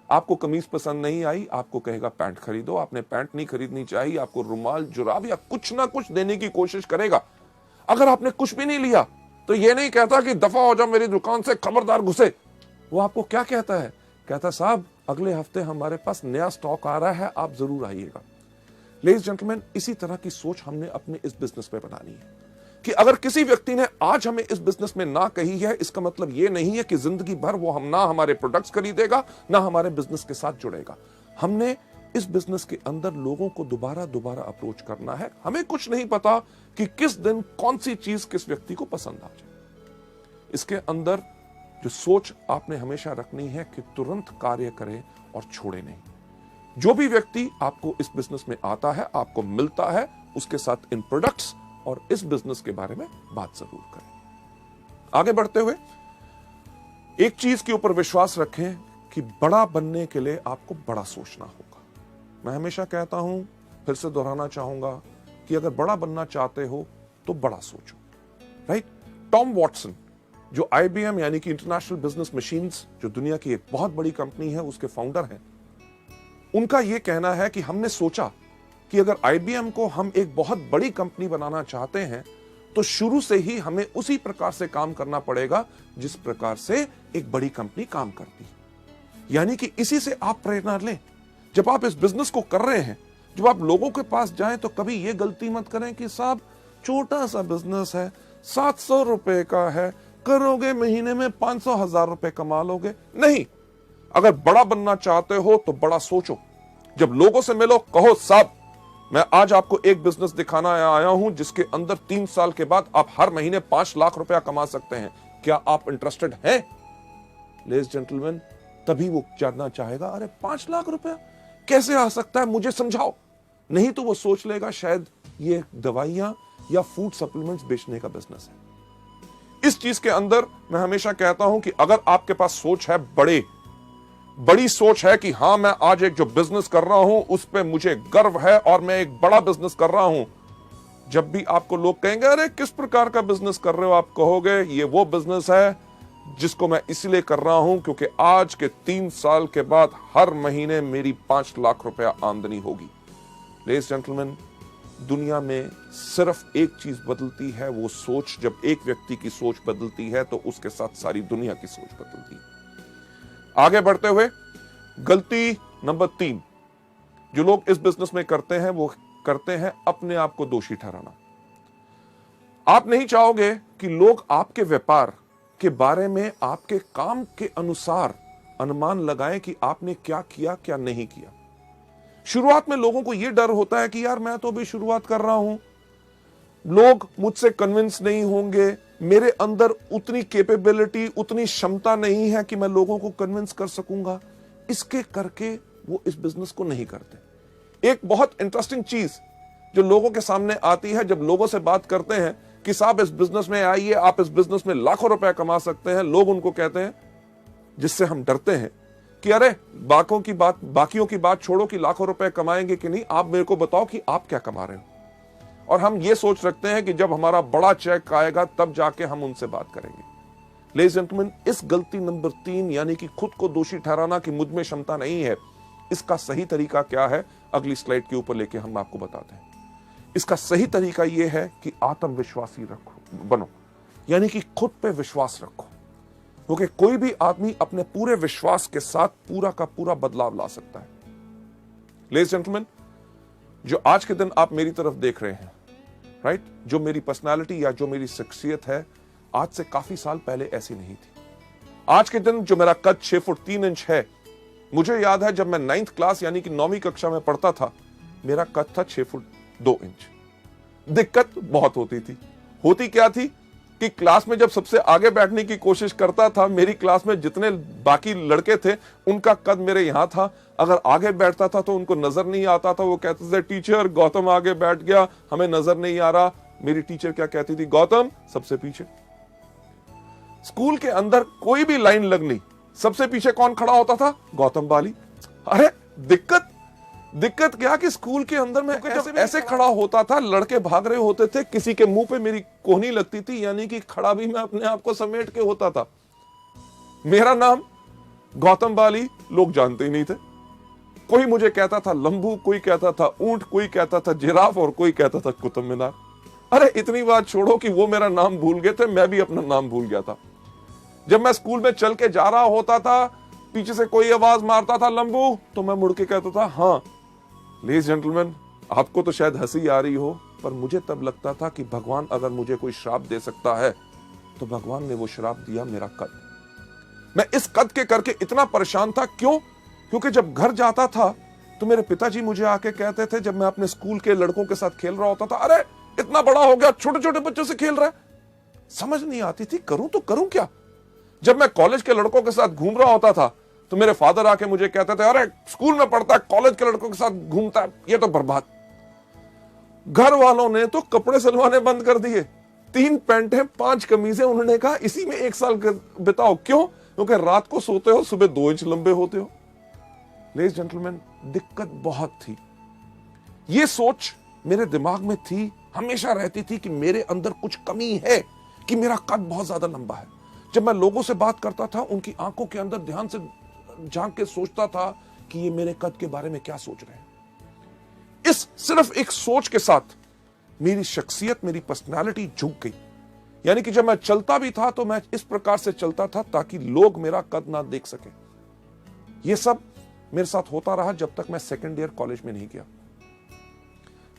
आपको कमीज पसंद नहीं आई, आपको कहेगा पैंट खरीदो। आपने पैंट नहीं खरीदनी चाहिए, आपको रुमाल, जुराब या कुछ ना कुछ देने की कोशिश करेगा। अगर आपने कुछ भी नहीं लिया तो ये नहीं कहता कि दफा हो जाओ मेरी दुकान से, खबरदार घुसे। वो आपको क्या कहता है? कहता साहब अगले हफ्ते हमारे पास नया स्टॉक आ रहा है, आप जरूर आइएगा। लेडीज जेंटलमैन, इसी तरह की सोच हमने अपने इस बिजनेस में बनानी है कि अगर किसी व्यक्ति ने आज हमें इस बिजनेस में ना कही है, इसका मतलब यह नहीं है कि जिंदगी भर वो हम ना हमारे प्रोडक्ट्स खरीदेगा ना हमारे बिजनेस के साथ जुड़ेगा। हमने इस बिजनेस के अंदर लोगों को दोबारा दोबारा अप्रोच करना है। हमें कुछ नहीं पता कि किस दिन कौन सी चीज किस व्यक्ति को पसंद आ जाए। इसके अंदर जो सोच आपने हमेशा रखनी है कि तुरंत कार्य करें और छोड़े नहीं। जो भी व्यक्ति आपको इस बिजनेस में आता है, आपको मिलता है, उसके साथ इन प्रोडक्ट्स और इस बिजनेस के बारे में बात जरूर करें। आगे बढ़ते हुए एक चीज के ऊपर विश्वास रखें कि बड़ा बनने के लिए आपको बड़ा सोचना होगा। मैं हमेशा कहता हूं, फिर से दोहराना चाहूंगा कि अगर बड़ा बनना चाहते हो तो बड़ा सोचो, राइट? टॉम वॉटसन, जो IBM यानी कि इंटरनेशनल बिजनेस मशीन्स, जो दुनिया की एक बहुत बड़ी कंपनी है, उसके फाउंडर हैं, उनका यह कहना है कि हमने सोचा कि अगर IBM को हम एक बहुत बड़ी कंपनी बनाना चाहते हैं तो शुरू से ही हमें उसी प्रकार से काम करना पड़ेगा जिस प्रकार से एक बड़ी कंपनी काम करती है। यानी कि इसी से आप प्रेरणा लें। जब आप इस बिजनेस को कर रहे हैं, जब आप लोगों के पास जाएं तो कभी यह गलती मत करें कि साहब छोटा सा बिजनेस है, 700 रुपए का है, करोगे महीने में 500,000 रुपए कमा लोगे। नहीं, अगर बड़ा बनना चाहते हो तो बड़ा सोचो। जब लोगों से मिलो, कहो साहब मैं आज आपको एक बिजनेस दिखाना आया हूं जिसके अंदर 3 साल के बाद आप हर महीने 5 लाख रुपया कमा सकते हैं, क्या आप इंटरेस्टेड हैं? लेडीज जेंटलमैन, तभी वो जानना चाहेगा, अरे 5 लाख रुपया कैसे आ सकता है, मुझे समझाओ। नहीं तो वो सोच लेगा शायद ये दवाइयां या फूड सप्लीमेंट्स बेचने का बिजनेस है। इस चीज के अंदर मैं हमेशा कहता हूं कि अगर आपके पास सोच है, बड़ी सोच है कि हां मैं आज एक जो बिजनेस कर रहा हूं उस पे मुझे गर्व है और मैं एक बड़ा बिजनेस कर रहा हूं, जब भी आपको लोग कहेंगे अरे किस प्रकार का बिजनेस कर रहे हो, आप कहोगे ये वो बिजनेस है जिसको मैं इसलिए कर रहा हूं क्योंकि आज के 3 साल के बाद हर महीने मेरी 5 लाख रुपया आमदनी होगी। लेडीज जेंटलमैन, दुनिया में सिर्फ एक चीज बदलती है, वो सोच। जब एक व्यक्ति की सोच बदलती है तो उसके साथ सारी दुनिया की सोच बदलती है। आगे बढ़ते हुए गलती नंबर 3 जो लोग इस बिजनेस में करते हैं, वो करते हैं अपने आप को दोषी ठहराना। आप नहीं चाहोगे कि लोग आपके व्यापार के बारे में आपके काम के अनुसार अनुमान लगाएं कि आपने क्या किया क्या नहीं किया। शुरुआत में लोगों को यह डर होता है कि यार मैं तो अभी शुरुआत कर रहा हूं, लोग मुझसे कन्विंस नहीं होंगे, मेरे अंदर उतनी कैपेबिलिटी, उतनी क्षमता नहीं है कि मैं लोगों को कन्विंस कर सकूंगा। इसके करके वो इस बिजनेस को नहीं करते। एक बहुत इंटरेस्टिंग चीज जो लोगों के सामने आती है, जब लोगों से बात करते हैं कि साहब इस बिजनेस में आइए, आप इस बिजनेस में लाखों रुपए कमा सकते हैं, लोग उनको कहते हैं, जिससे हम डरते हैं कि अरे बाकियों की बात छोड़ो कि लाखों रुपए कमाएंगे कि नहीं, आप मेरे को बताओ कि आप क्या कमा रहे हो। और हम ये सोच रखते हैं कि जब हमारा बड़ा चेक आएगा तब जाके हम उनसे बात करेंगे। लेडीज एंड जेंटलमैन, इस गलती नंबर 3 यानी कि खुद को दोषी ठहराना कि मुझ में क्षमता नहीं है, इसका सही तरीका क्या है अगली स्लाइड के ऊपर लेके हम आपको बताते हैं। इसका सही तरीका यह है कि आत्मविश्वासी बनो, यानी कि खुद पे विश्वास रखो, क्योंकि कोई भी आदमी अपने पूरे विश्वास के साथ पूरा का पूरा बदलाव ला सकता है। लेडीज एंड जेंटलमैन, जो आज के दिन आप मेरी तरफ देख रहे हैं, राइट, जो मेरी पर्सनालिटी या जो मेरी शख्सियत है, आज से काफी साल पहले ऐसी नहीं थी। आज के दिन जो मेरा कद 6 फुट 3 इंच है, मुझे याद है जब मैं 9th क्लास यानी कि 9वीं कक्षा में पढ़ता था, मेरा कद था 6 फुट 2 इंच। दिक्कत बहुत होती थी। होती क्या थी कि क्लास में जब सबसे आगे बैठने की कोशिश करता था, मेरी क्लास में जितने बाकी लड़के थे उनका कद मेरे यहां था, अगर आगे बैठता था तो उनको नजर नहीं आता था। वो कहते थे टीचर गौतम आगे बैठ गया, हमें नजर नहीं आ रहा। मेरी टीचर क्या कहती थी, गौतम सबसे पीछे। स्कूल के अंदर कोई भी लाइन लगनी, सबसे पीछे कौन खड़ा होता था, गौतम बाली। अरे दिक्कत क्या कि स्कूल के अंदर में ऐसे खड़ा होता था, लड़के भाग रहे होते थे, किसी के मुंह पे मेरी कोहनी लगती थी, यानी कि खड़ा भी मैं अपने आप को समेट के होता था। मेरा नाम गौतम बाली लोग जानते ही नहीं थे। कोई मुझे कहता था लंबू, कोई कहता था ऊंट, कोई कहता था जिराफ और कोई कहता था कुतुब मीनार। अरे इतनी बात छोड़ो कि वो मेरा नाम भूल गए थे, मैं भी अपना नाम भूल गया था। जब मैं स्कूल में चल के जा रहा होता था, पीछे से कोई आवाज मारता था लंबू, तो मैं मुड़ के कहता था हाँ। लेडीज जेंटलमैन, आपको तो शायद हंसी आ रही हो, पर मुझे तब लगता था कि भगवान अगर मुझे कोई श्राप दे सकता है तो भगवान ने वो श्राप दिया मेरा कद। मैं इस कद के करके इतना परेशान था। क्यों? क्योंकि जब घर जाता था तो मेरे पिताजी मुझे आके कहते थे, जब मैं अपने स्कूल के लड़कों के साथ खेल रहा होता था, अरे इतना बड़ा हो गया, छोटे छोटे बच्चों से खेल रहा है। समझ नहीं आती थी करूं तो करूं क्या। जब मैं कॉलेज के लड़कों के साथ घूम रहा होता था तो मेरे फादर आके मुझे कहते थे, अरे स्कूल में पढ़ता है, कॉलेज के लड़कों के साथ घूमता है, ये तो बर्बाद। घर वालों ने तो कपड़े सिलवाने बंद कर दिए। 3 पैंटें 5 कमीजें, उन्होंने कहा इसी में 1 साल बिताओ। क्यों? क्योंकि रात को सोते हो, सुबह 2 इंच लंबे होते हो। लेडीज जेंटलमैन, दिक्कत बहुत थी। ये सोच मेरे दिमाग में थी, हमेशा रहती थी कि मेरे अंदर कुछ कमी है, कि मेरा कद बहुत ज्यादा लंबा है। जब मैं लोगों से बात करता था, उनकी आंखों के अंदर ध्यान से झांक के सोचता था कि ये मेरे कद के बारे में क्या सोच रहे हैं। इस सिर्फ एक सोच के साथ मेरी शख्सियत, मेरी पर्सनालिटी झुक गई। यानी कि जब मैं चलता भी था तो मैं इस प्रकार से चलता था ताकि लोग मेरा कद ना देख सके। यह सब मेरे साथ होता रहा जब तक मैं सेकेंड ईयर कॉलेज में नहीं गया।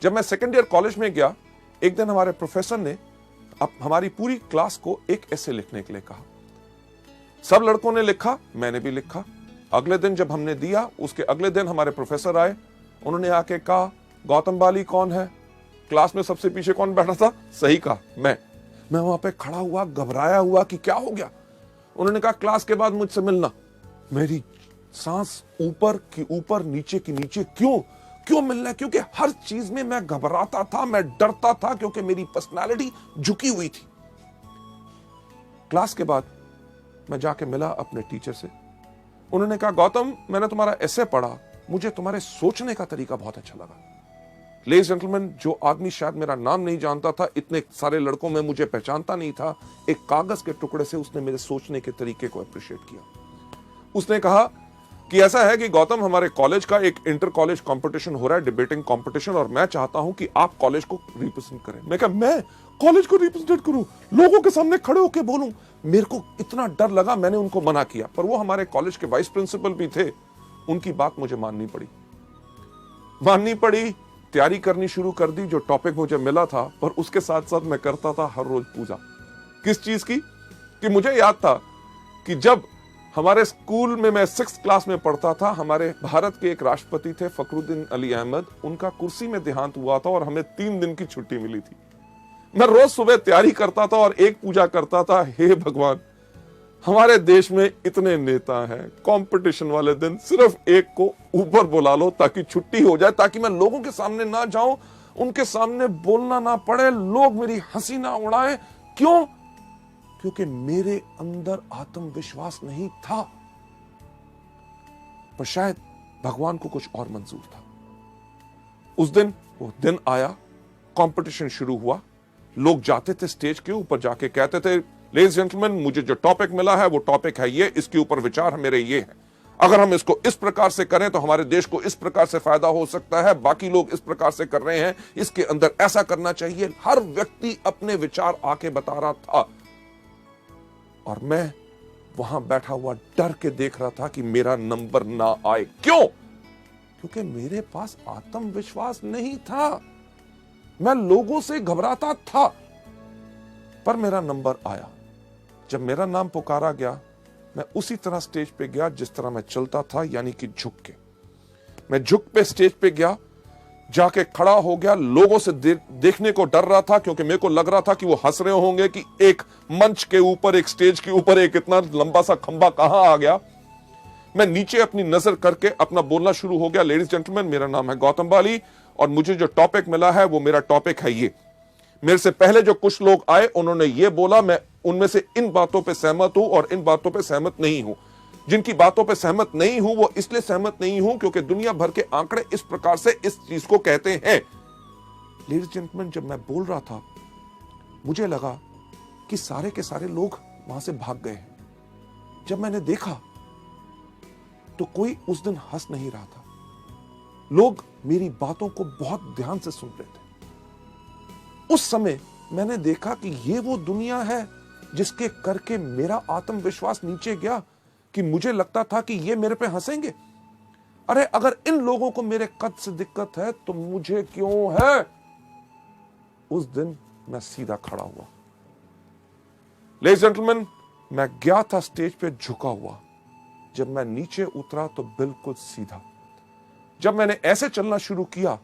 जब मैं सेकेंड ईयर कॉलेज में गया, एक दिन हमारे प्रोफेसर ने अब हमारी पूरी क्लास को एक ऐसे लिखने के लिए कहा। सब लड़कों ने लिखा, मैंने भी लिखा। अगले दिन जब हमने दिया, उसके अगले दिन हमारे प्रोफेसर आए। उन्होंने आके कहा, गौतम बाली कौन है? क्लास में सबसे पीछे कौन बैठा था? सही कहा, मैं वहां पे खड़ा हुआ, घबराया हुआ कि क्या हो गया। उन्होंने कहा, क्लास के बाद मुझसे मिलना। मेरी सांस ऊपर की ऊपर, नीचे की नीचे। क्यों मिलना? क्योंकि हर चीज में मैं घबराता था, मैं डरता था, क्योंकि मेरी पर्सनालिटी झुकी हुई थी। क्लास के बाद मैं जाके मिला अपने टीचर से। उन्होंने कहा, गौतम, मैंने तुम्हारा एसे पढ़ा, मुझे तुम्हारे सोचने का तरीका बहुत अच्छा लगा। लेडीज जेंटलमैन, जो आदमी शायद मेरा नाम नहीं जानता था, इतने सारे लड़कों में मुझे पहचानता नहीं था, एक कागज के टुकड़े से उसने मेरे सोचने के तरीके को अप्रिशिएट किया। उसने कहा कि ऐसा है कि गौतम, हमारे कॉलेज का एक इंटर कॉलेज कंपटीशन हो रहा है, डिबेटिंग कंपटीशन, और मैं चाहता हूं कि आप कॉलेज को रिप्रेजेंट करें। मैं कहा, मैं कॉलेज को रिप्रेजेंट करूं, लोगों के सामने खड़े होकर बोलूं? मेरे को इतना डर लगा, मैंने उनको मना किया। पर वो हमारे कॉलेज के वाइस प्रिंसिपल भी थे, उनकी बात मुझे माननी पड़ी। तैयारी करनी शुरू कर दी, जो टॉपिक मुझे मिला था। पर उसके साथ साथ मैं करता था हर रोज पूजा। किस चीज की? कि मुझे याद था कि जब हमारे स्कूल में मैं 6th क्लास में पढ़ता था, हमारे भारत के एक राष्ट्रपति थे फखरुद्दीन अली अहमद, उनका कुर्सी में देहांत हुआ था और हमें 3 दिन की छुट्टी मिली थी। मैं रोज सुबह तैयारी करता था और एक पूजा करता था, हे भगवान, हमारे देश में इतने नेता हैं, कंपटीशन वाले दिन सिर्फ एक को ऊपर बुला लो ताकि छुट्टी हो जाए, ताकि मैं लोगों के सामने ना जाऊं, उनके सामने बोलना ना पड़े, लोग मेरी हंसी ना उड़ाएं। क्यों? क्योंकि मेरे अंदर आत्मविश्वास नहीं था। पर शायद भगवान को कुछ और मंजूर था। उस दिन वो दिन आया, कंपटीशन शुरू हुआ। लोग जाते थे स्टेज के ऊपर, जाके कहते थे, लेडीज जेंटलमैन, मुझे जो टॉपिक मिला है वो टॉपिक है ये, इसके ऊपर विचार मेरे ये है, अगर हम इसको इस प्रकार से करें तो हमारे देश को इस प्रकार से फायदा हो सकता है, बाकी लोग इस प्रकार से कर रहे हैं, इसके अंदर ऐसा करना चाहिए। हर व्यक्ति अपने विचार आके बता रहा था और मैं वहां बैठा हुआ डर के देख रहा था कि मेरा नंबर ना आए। क्यों? क्योंकि मेरे पास आत्मविश्वास नहीं था, मैं लोगों से घबराता था। पर मेरा नंबर आया। जब मेरा नाम पुकारा गया, मैं उसी तरह स्टेज पे गया जिस तरह मैं चलता था, यानी कि झुक के। मैं झुक पे स्टेज पे गया, जाके खड़ा हो गया। लोगों से देखने को डर रहा था, क्योंकि मेरे को लग रहा था कि वो हंस रहे होंगे कि एक मंच के ऊपर, एक स्टेज के ऊपर एक इतना लंबा सा खंबा कहां आ गया। मैं नीचे अपनी नजर करके अपना बोलना शुरू हो गया, लेडीज जेंटलमैन, मेरा नाम है गौतम बाली और मुझे जो टॉपिक मिला है वो मेरा टॉपिक है ये। मेरे से पहले जो कुछ लोग आए, उन्होंने ये बोला, मैं उनमें से इन बातों पे सहमत हूं और इन बातों पे सहमत नहीं हूं। जिनकी बातों पे सहमत नहीं हूं, वो इसलिए सहमत नहीं हूं क्योंकि दुनिया भर के आंकड़े इस प्रकार से इस चीज को कहते हैं। लेडीज जेंटलमैन, जब मैं बोल रहा था, मुझे लगा कि सारे के सारे लोग वहां से भाग गए हैं। जब मैंने देखा तो कोई उस दिन हंस नहीं रहा था। लोग मेरी बातों को बहुत ध्यान से सुन रहे थे। उस समय मैंने देखा कि ये वो दुनिया है जिसके करके मेरा आत्मविश्वास नीचे गया, कि मुझे लगता था कि ये मेरे पे हंसेंगे। अरे अगर इन लोगों को मेरे कद से दिक्कत है तो मुझे क्यों है? उस दिन मैं सीधा खड़ा हुआ। लेडीज जेंटलमैन, मैं गया था स्टेज पे झुका हुआ। जब मैं नीचे उतरा तो बिल्कुल सीधा। जब मैंने ऐसे चलना शुरू किया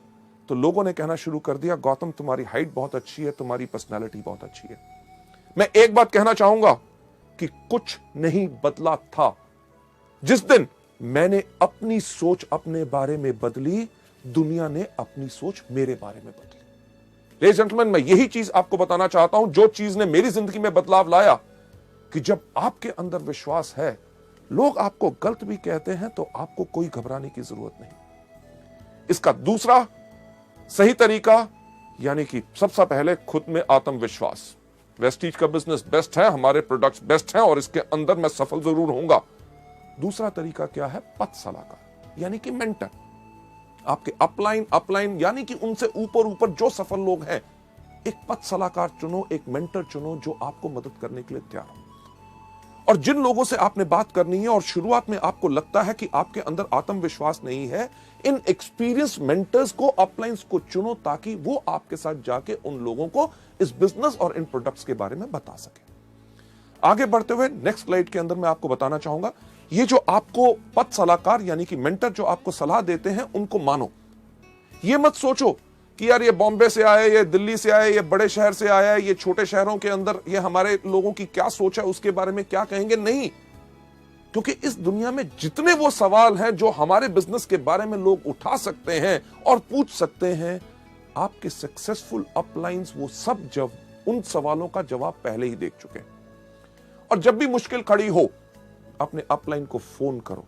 तो लोगों ने कहना शुरू कर दिया, गौतम, तुम्हारी हाइट बहुत अच्छी है, तुम्हारी पर्सनालिटी बहुत अच्छी है। मैं एक बात कहना चाहूंगा कि कुछ नहीं बदला था। जिस दिन मैंने अपनी सोच अपने बारे में बदली, दुनिया ने अपनी सोच मेरे बारे में बदली। लेडीज एंड जेंटलमैन, मैं यही चीज आपको बताना चाहता हूं, जो चीज ने मेरी जिंदगी में बदलाव लाया, कि जब आपके अंदर विश्वास है, लोग आपको गलत भी कहते हैं तो आपको कोई घबराने की जरूरत नहीं। इसका दूसरा सही तरीका, यानी कि सबसे पहले खुद में आत्मविश्वास। वेस्टीज का बिजनेस बेस्ट है, हमारे प्रोडक्ट्स बेस्ट हैं और इसके अंदर मैं सफल जरूर होऊंगा। दूसरा तरीका क्या है? पथ सलाहकार, यानी कि मेंटर। आपके अपलाइन यानी कि उनसे ऊपर जो सफल लोग हैं, एक पथ सलाहकार चुनो, एक मेंटर चुनो जो आपको मदद करने के लिए तैयार हो। और जिन लोगों से आपने बात करनी है और शुरुआत में आपको लगता है कि आपके अंदर आत्मविश्वास नहीं है, इन एक्सपीरियंस मेंटर्स को, अपलाइंस को चुनो, ताकि वो आपके साथ जाके उन लोगों को इस बिजनेस और इन प्रोडक्ट्स के बारे में बता सके। आगे बढ़ते हुए नेक्स्ट स्लाइड के अंदर मैं आपको बताना चाहूंगा, ये जो आपको पथ सलाहकार यानी कि मेंटर जो आपको सलाह देते हैं, उनको मानो। ये मत सोचो कि यार ये बॉम्बे से आए, ये दिल्ली से आए, ये बड़े शहर से आया है, ये छोटे शहरों के अंदर ये हमारे लोगों की क्या सोच है, उसके बारे में क्या कहेंगे। नहीं, क्योंकि इस दुनिया में जितने वो सवाल हैं जो हमारे बिजनेस के बारे में लोग उठा सकते हैं और पूछ सकते हैं, आपके सक्सेसफुल अपलाइंस वो सब जब उन सवालों का जवाब पहले ही देख चुके हैं। और जब भी मुश्किल खड़ी हो, अपने अपलाइन को फोन करो।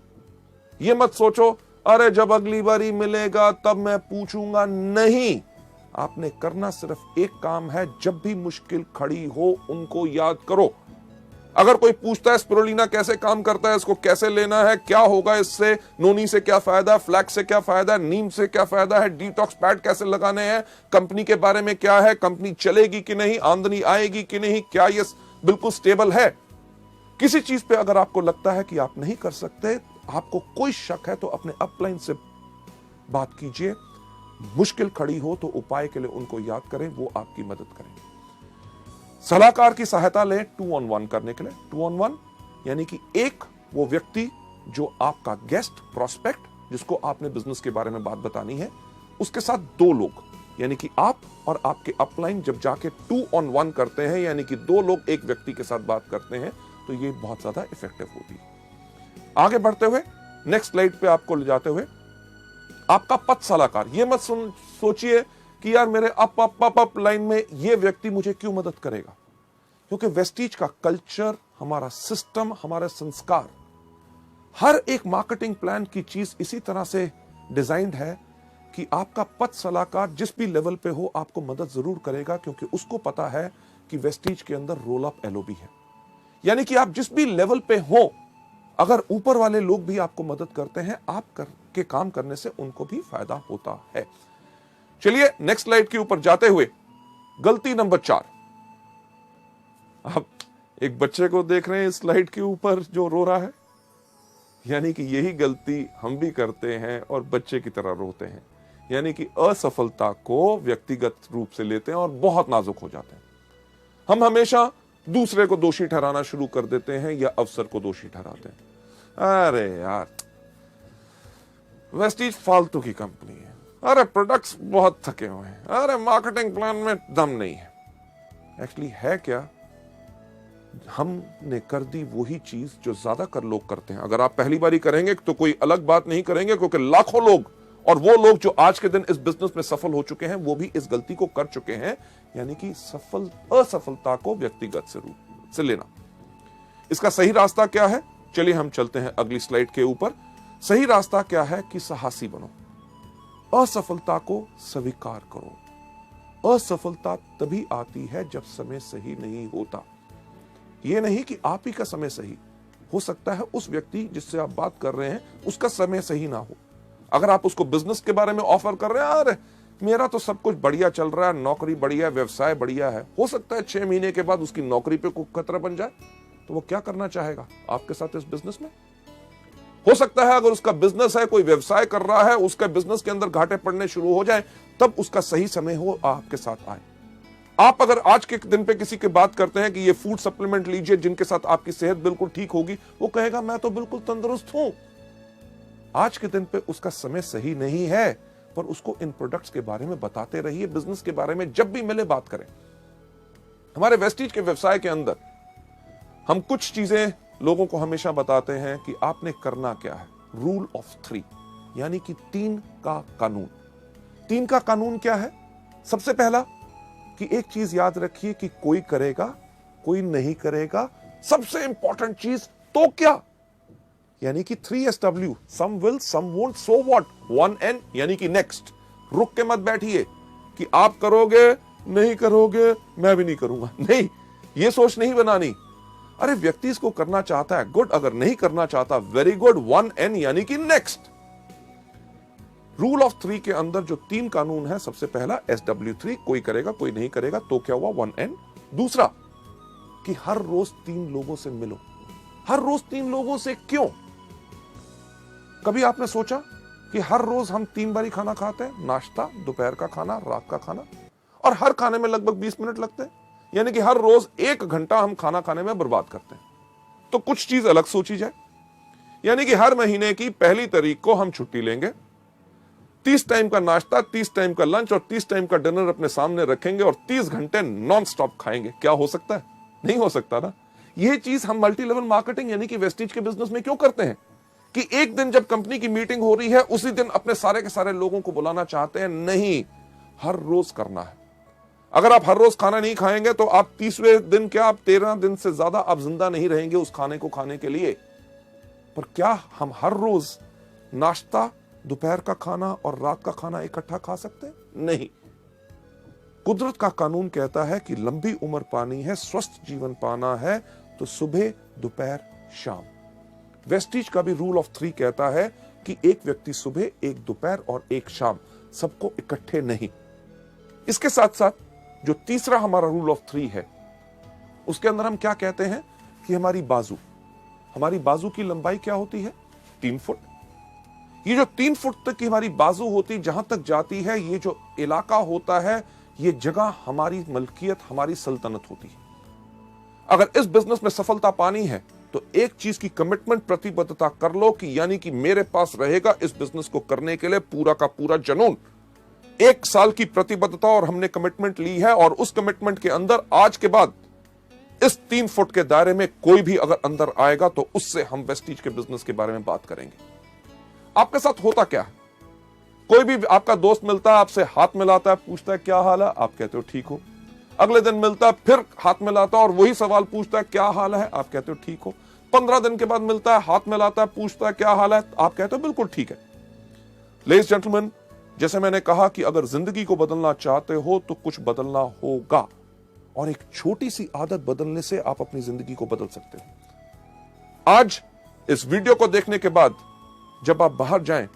ये मत सोचो अरे जब अगली बारी मिलेगा तब मैं पूछूंगा। नहीं, आपने करना सिर्फ एक काम है, जब भी मुश्किल खड़ी हो उनको याद करो। अगर कोई पूछता है स्पिरुलिना कैसे काम करता है, इसको कैसे लेना है, क्या होगा इससे, नोनी से क्या फायदा, फ्लैक्स से क्या फायदा, नीम से क्या फायदा है, डिटॉक्स पैड कैसे लगाने हैं, कंपनी के बारे में क्या है, कंपनी चलेगी कि नहीं, आमदनी आएगी कि नहीं, क्या ये बिल्कुल स्टेबल है। किसी चीज पे अगर आपको लगता है कि आप नहीं कर सकते, आपको कोई शक है, तो अपने अपलाइन से बात कीजिए। मुश्किल खड़ी हो तो उपाय के लिए उनको याद करें, वो आपकी मदद करेंगे। सलाहकार की सहायता लें 2-on-1 करने के लिए। 2-on-1 यानी कि एक वो व्यक्ति जो आपका गेस्ट प्रोस्पेक्ट, जिसको आपने बिजनेस के बारे में बात बतानी है, उसके साथ 2 लोग, यानी कि आप और आपके अपलाइन जब जाके 2-on-1 करते हैं, यानी कि 2 लोग एक व्यक्ति के साथ बात करते हैं, तो ये बहुत ज्यादा इफेक्टिव होती है। आगे बढ़ते हुए नेक्स्ट स्लाइड पे आपको ले जाते हुए, आपका पथ सलाहकार। ये मत सोचिए कि यार मेरे अप लाइन में ये व्यक्ति मुझे क्यों मदद करेगा, क्योंकि वेस्टीज का कल्चर, हमारा सिस्टम, हमारे संस्कार, हर एक मार्केटिंग प्लान की चीज इसी तरह से डिजाइंड है कि आपका पथ सलाहकार जिस भी लेवल पे हो आपको मदद जरूर करेगा, क्योंकि उसको पता है कि वेस्टीज के अंदर रोल अप एलओबी है। यानी कि आप जिस भी लेवल पे हो, अगर ऊपर वाले लोग भी आपको मदद करते हैं, आप के काम करने से उनको भी फायदा होता है। चलिए नेक्स्ट स्लाइड के ऊपर जाते हुए, गलती नंबर 4। आप एक बच्चे को देख रहे हैं इस स्लाइड के ऊपर जो रो रहा है, यानी कि यही गलती हम भी करते हैं और बच्चे की तरह रोते हैं, यानी कि असफलता को व्यक्तिगत रूप से लेते हैं और बहुत नाजुक हो जाते हैं। हम हमेशा दूसरे को दोषी ठहराना शुरू कर देते हैं या अवसर को दोषी ठहराते हैं। अरे यार वेस्टीज फालतू की कंपनी है, अरे प्रोडक्ट्स बहुत थके हुए हैं, अरे मार्केटिंग प्लान में दम नहीं है। एक्चुअली है क्या, हमने कर दी वही चीज जो ज्यादातर लोग करते हैं। अगर आप पहली बारी करेंगे तो कोई अलग बात नहीं करेंगे, क्योंकि लाखों लोग और वो लोग जो आज के दिन इस बिजनेस में सफल हो चुके हैं, वो भी इस गलती को कर चुके हैं, यानी कि असफलता को व्यक्तिगत से रूप से लेना। इसका सही रास्ता क्या है, चलिए हम चलते हैं अगली स्लाइड के ऊपर। सही रास्ता क्या है कि साहसी बनो, असफलता को स्वीकार करो। असफलता तभी आती है जब समय सही नहीं होता। यह नहीं कि आप ही का समय सही हो सकता है, उस व्यक्ति जिससे आप बात कर रहे हैं उसका समय सही ना हो। अगर आप उसको बिजनेस के बारे में ऑफर कर रहे हैं, अरे मेरा तो सब कुछ बढ़िया चल रहा है, नौकरी बढ़िया है, व्यवसाय बढ़िया है, हो सकता है 6 महीने के बाद उसकी नौकरी पे कोई खतरा बन जाए, तो वो क्या करना चाहेगा आपके साथ इस बिजनेस में। हो सकता है अगर उसका बिजनेस है, कोई व्यवसाय कर रहा है, उसका बिजनेस के अंदर घाटे पड़ने शुरू हो जाए, तब उसका सही समय हो आपके साथ आए। आप अगर आज के दिन पे किसी की बात करते हैं कि ये फूड सप्लीमेंट लीजिए जिनके साथ आपकी सेहत बिल्कुल ठीक होगी, वो कहेगा मैं तो बिल्कुल तंदुरुस्त हूं। आज के दिन पे उसका समय सही नहीं है, पर उसको इन प्रोडक्ट्स के बारे में बताते रहिए, बिजनेस के बारे में जब भी मिले बात करें। हमारे वेस्टीज के व्यवसाय के अंदर हम कुछ चीजें लोगों को हमेशा बताते हैं कि आपने करना क्या है। रूल ऑफ 3 यानी कि 3 का कानून। 3 का कानून क्या है? सबसे पहला कि एक चीज याद रखिए कि कोई करेगा, कोई नहीं करेगा। सबसे इंपॉर्टेंट चीज तो क्या, यानी कि 3SW, some will some won't so what. 1N यानी कि नेक्स्ट। रुक के मत बैठिए कि आप करोगे, नहीं करोगे, मैं भी नहीं करूंगा। नहीं, ये सोच नहीं बनानी। अरे व्यक्ति इसको करना चाहता है, गुड। अगर नहीं करना चाहता, वेरी गुड। 1N यानी कि नेक्स्ट। रूल ऑफ 3 के अंदर जो 3 कानून है, सबसे पहला SW3, कोई करेगा, कोई नहीं करेगा, तो क्या हुआ? 1N। दूसरा कि हर रोज 3 लोगों से मिलो। हर रोज 3 लोगों से क्यों? कभी आपने सोचा कि हर रोज हम 3 बारी खाना खाते हैं? नाश्ता, दोपहर का खाना, रात का खाना, और हर खाने में लगभग 20 मिनट लगते हैं, यानी कि हर रोज 1 घंटा हम खाना खाने में बर्बाद करते हैं। तो कुछ चीज अलग सोची जाए, यानी कि हर महीने की पहली तारीख को हम छुट्टी लेंगे, 30 टाइम का नाश्ता, 30 टाइम का लंच और 30 टाइम का डिनर अपने सामने रखेंगे और 30 घंटे नॉन स्टॉप खाएंगे। क्या हो सकता है? नहीं हो सकता ना। यह चीज हम मल्टी लेवल मार्केटिंग यानी कि वेस्टीज के बिजनेस में क्यों करते हैं कि एक दिन जब कंपनी की मीटिंग हो रही है, उसी दिन अपने सारे के सारे लोगों को बुलाना चाहते हैं? नहीं, हर रोज करना है। अगर आप हर रोज खाना नहीं खाएंगे तो आप 30वें दिन क्या, आप 13 दिन से ज्यादा आप जिंदा नहीं रहेंगे उस खाने को खाने के लिए। पर क्या हम हर रोज नाश्ता, दोपहर का खाना और रात का खाना इकट्ठा खा सकते हैं? नहीं। कुदरत का कानून कहता है कि लंबी उम्र पानी है, स्वस्थ जीवन पाना है, तो सुबह, दोपहर, शाम। वेस्टीज का भी रूल ऑफ 3 कहता है कि एक व्यक्ति सुबह, एक दोपहर और एक शाम, सबको इकट्ठे नहीं। इसके साथ साथ जो तीसरा हमारा रूल ऑफ 3 है, उसके अंदर हम क्या कहते हैं कि हमारी बाजू की लंबाई क्या होती है? 3 फुट। ये जो 3 फुट तक की हमारी बाजू होती, जहां तक जाती है, ये जो इलाका होता है, ये जगह हमारी मलकियत, हमारी सल्तनत होती है। अगर इस बिजनेस में सफलता पानी है तो एक चीज की कमिटमेंट, प्रतिबद्धता कर लो कि यानी कि मेरे पास रहेगा इस बिजनेस को करने के लिए पूरा का पूरा जुनून। 1 साल की प्रतिबद्धता और हमने कमिटमेंट ली है, और उस कमिटमेंट के अंदर आज के बाद इस 3 फुट के दायरे में कोई भी अगर अंदर आएगा तो उससे हम वेस्टीज के बिजनेस के बारे में बात करेंगे। आपके साथ होता क्या है? कोई भी आपका दोस्त मिलता है, आपसे हाथ मिलाता है, पूछता है क्या हाल है, आप कहते हो ठीक हो। अगले दिन मिलता है, फिर हाथ मिलाता है और वही सवाल पूछता है क्या हाल है, आप कहते हो ठीक हो। 15 दिन के बाद मिलता है, हाथ मिलाता है, पूछता है क्या हाल है, आप कहते हो बिल्कुल ठीक है। लेडीज जेंटलमैन, जैसे मैंने कहा कि अगर जिंदगी को बदलना चाहते हो तो कुछ बदलना होगा, और एक छोटी सी आदत बदलने से आप अपनी जिंदगी को बदल सकते हो। आज इस वीडियो को देखने के बाद जब आप बाहर जाएं,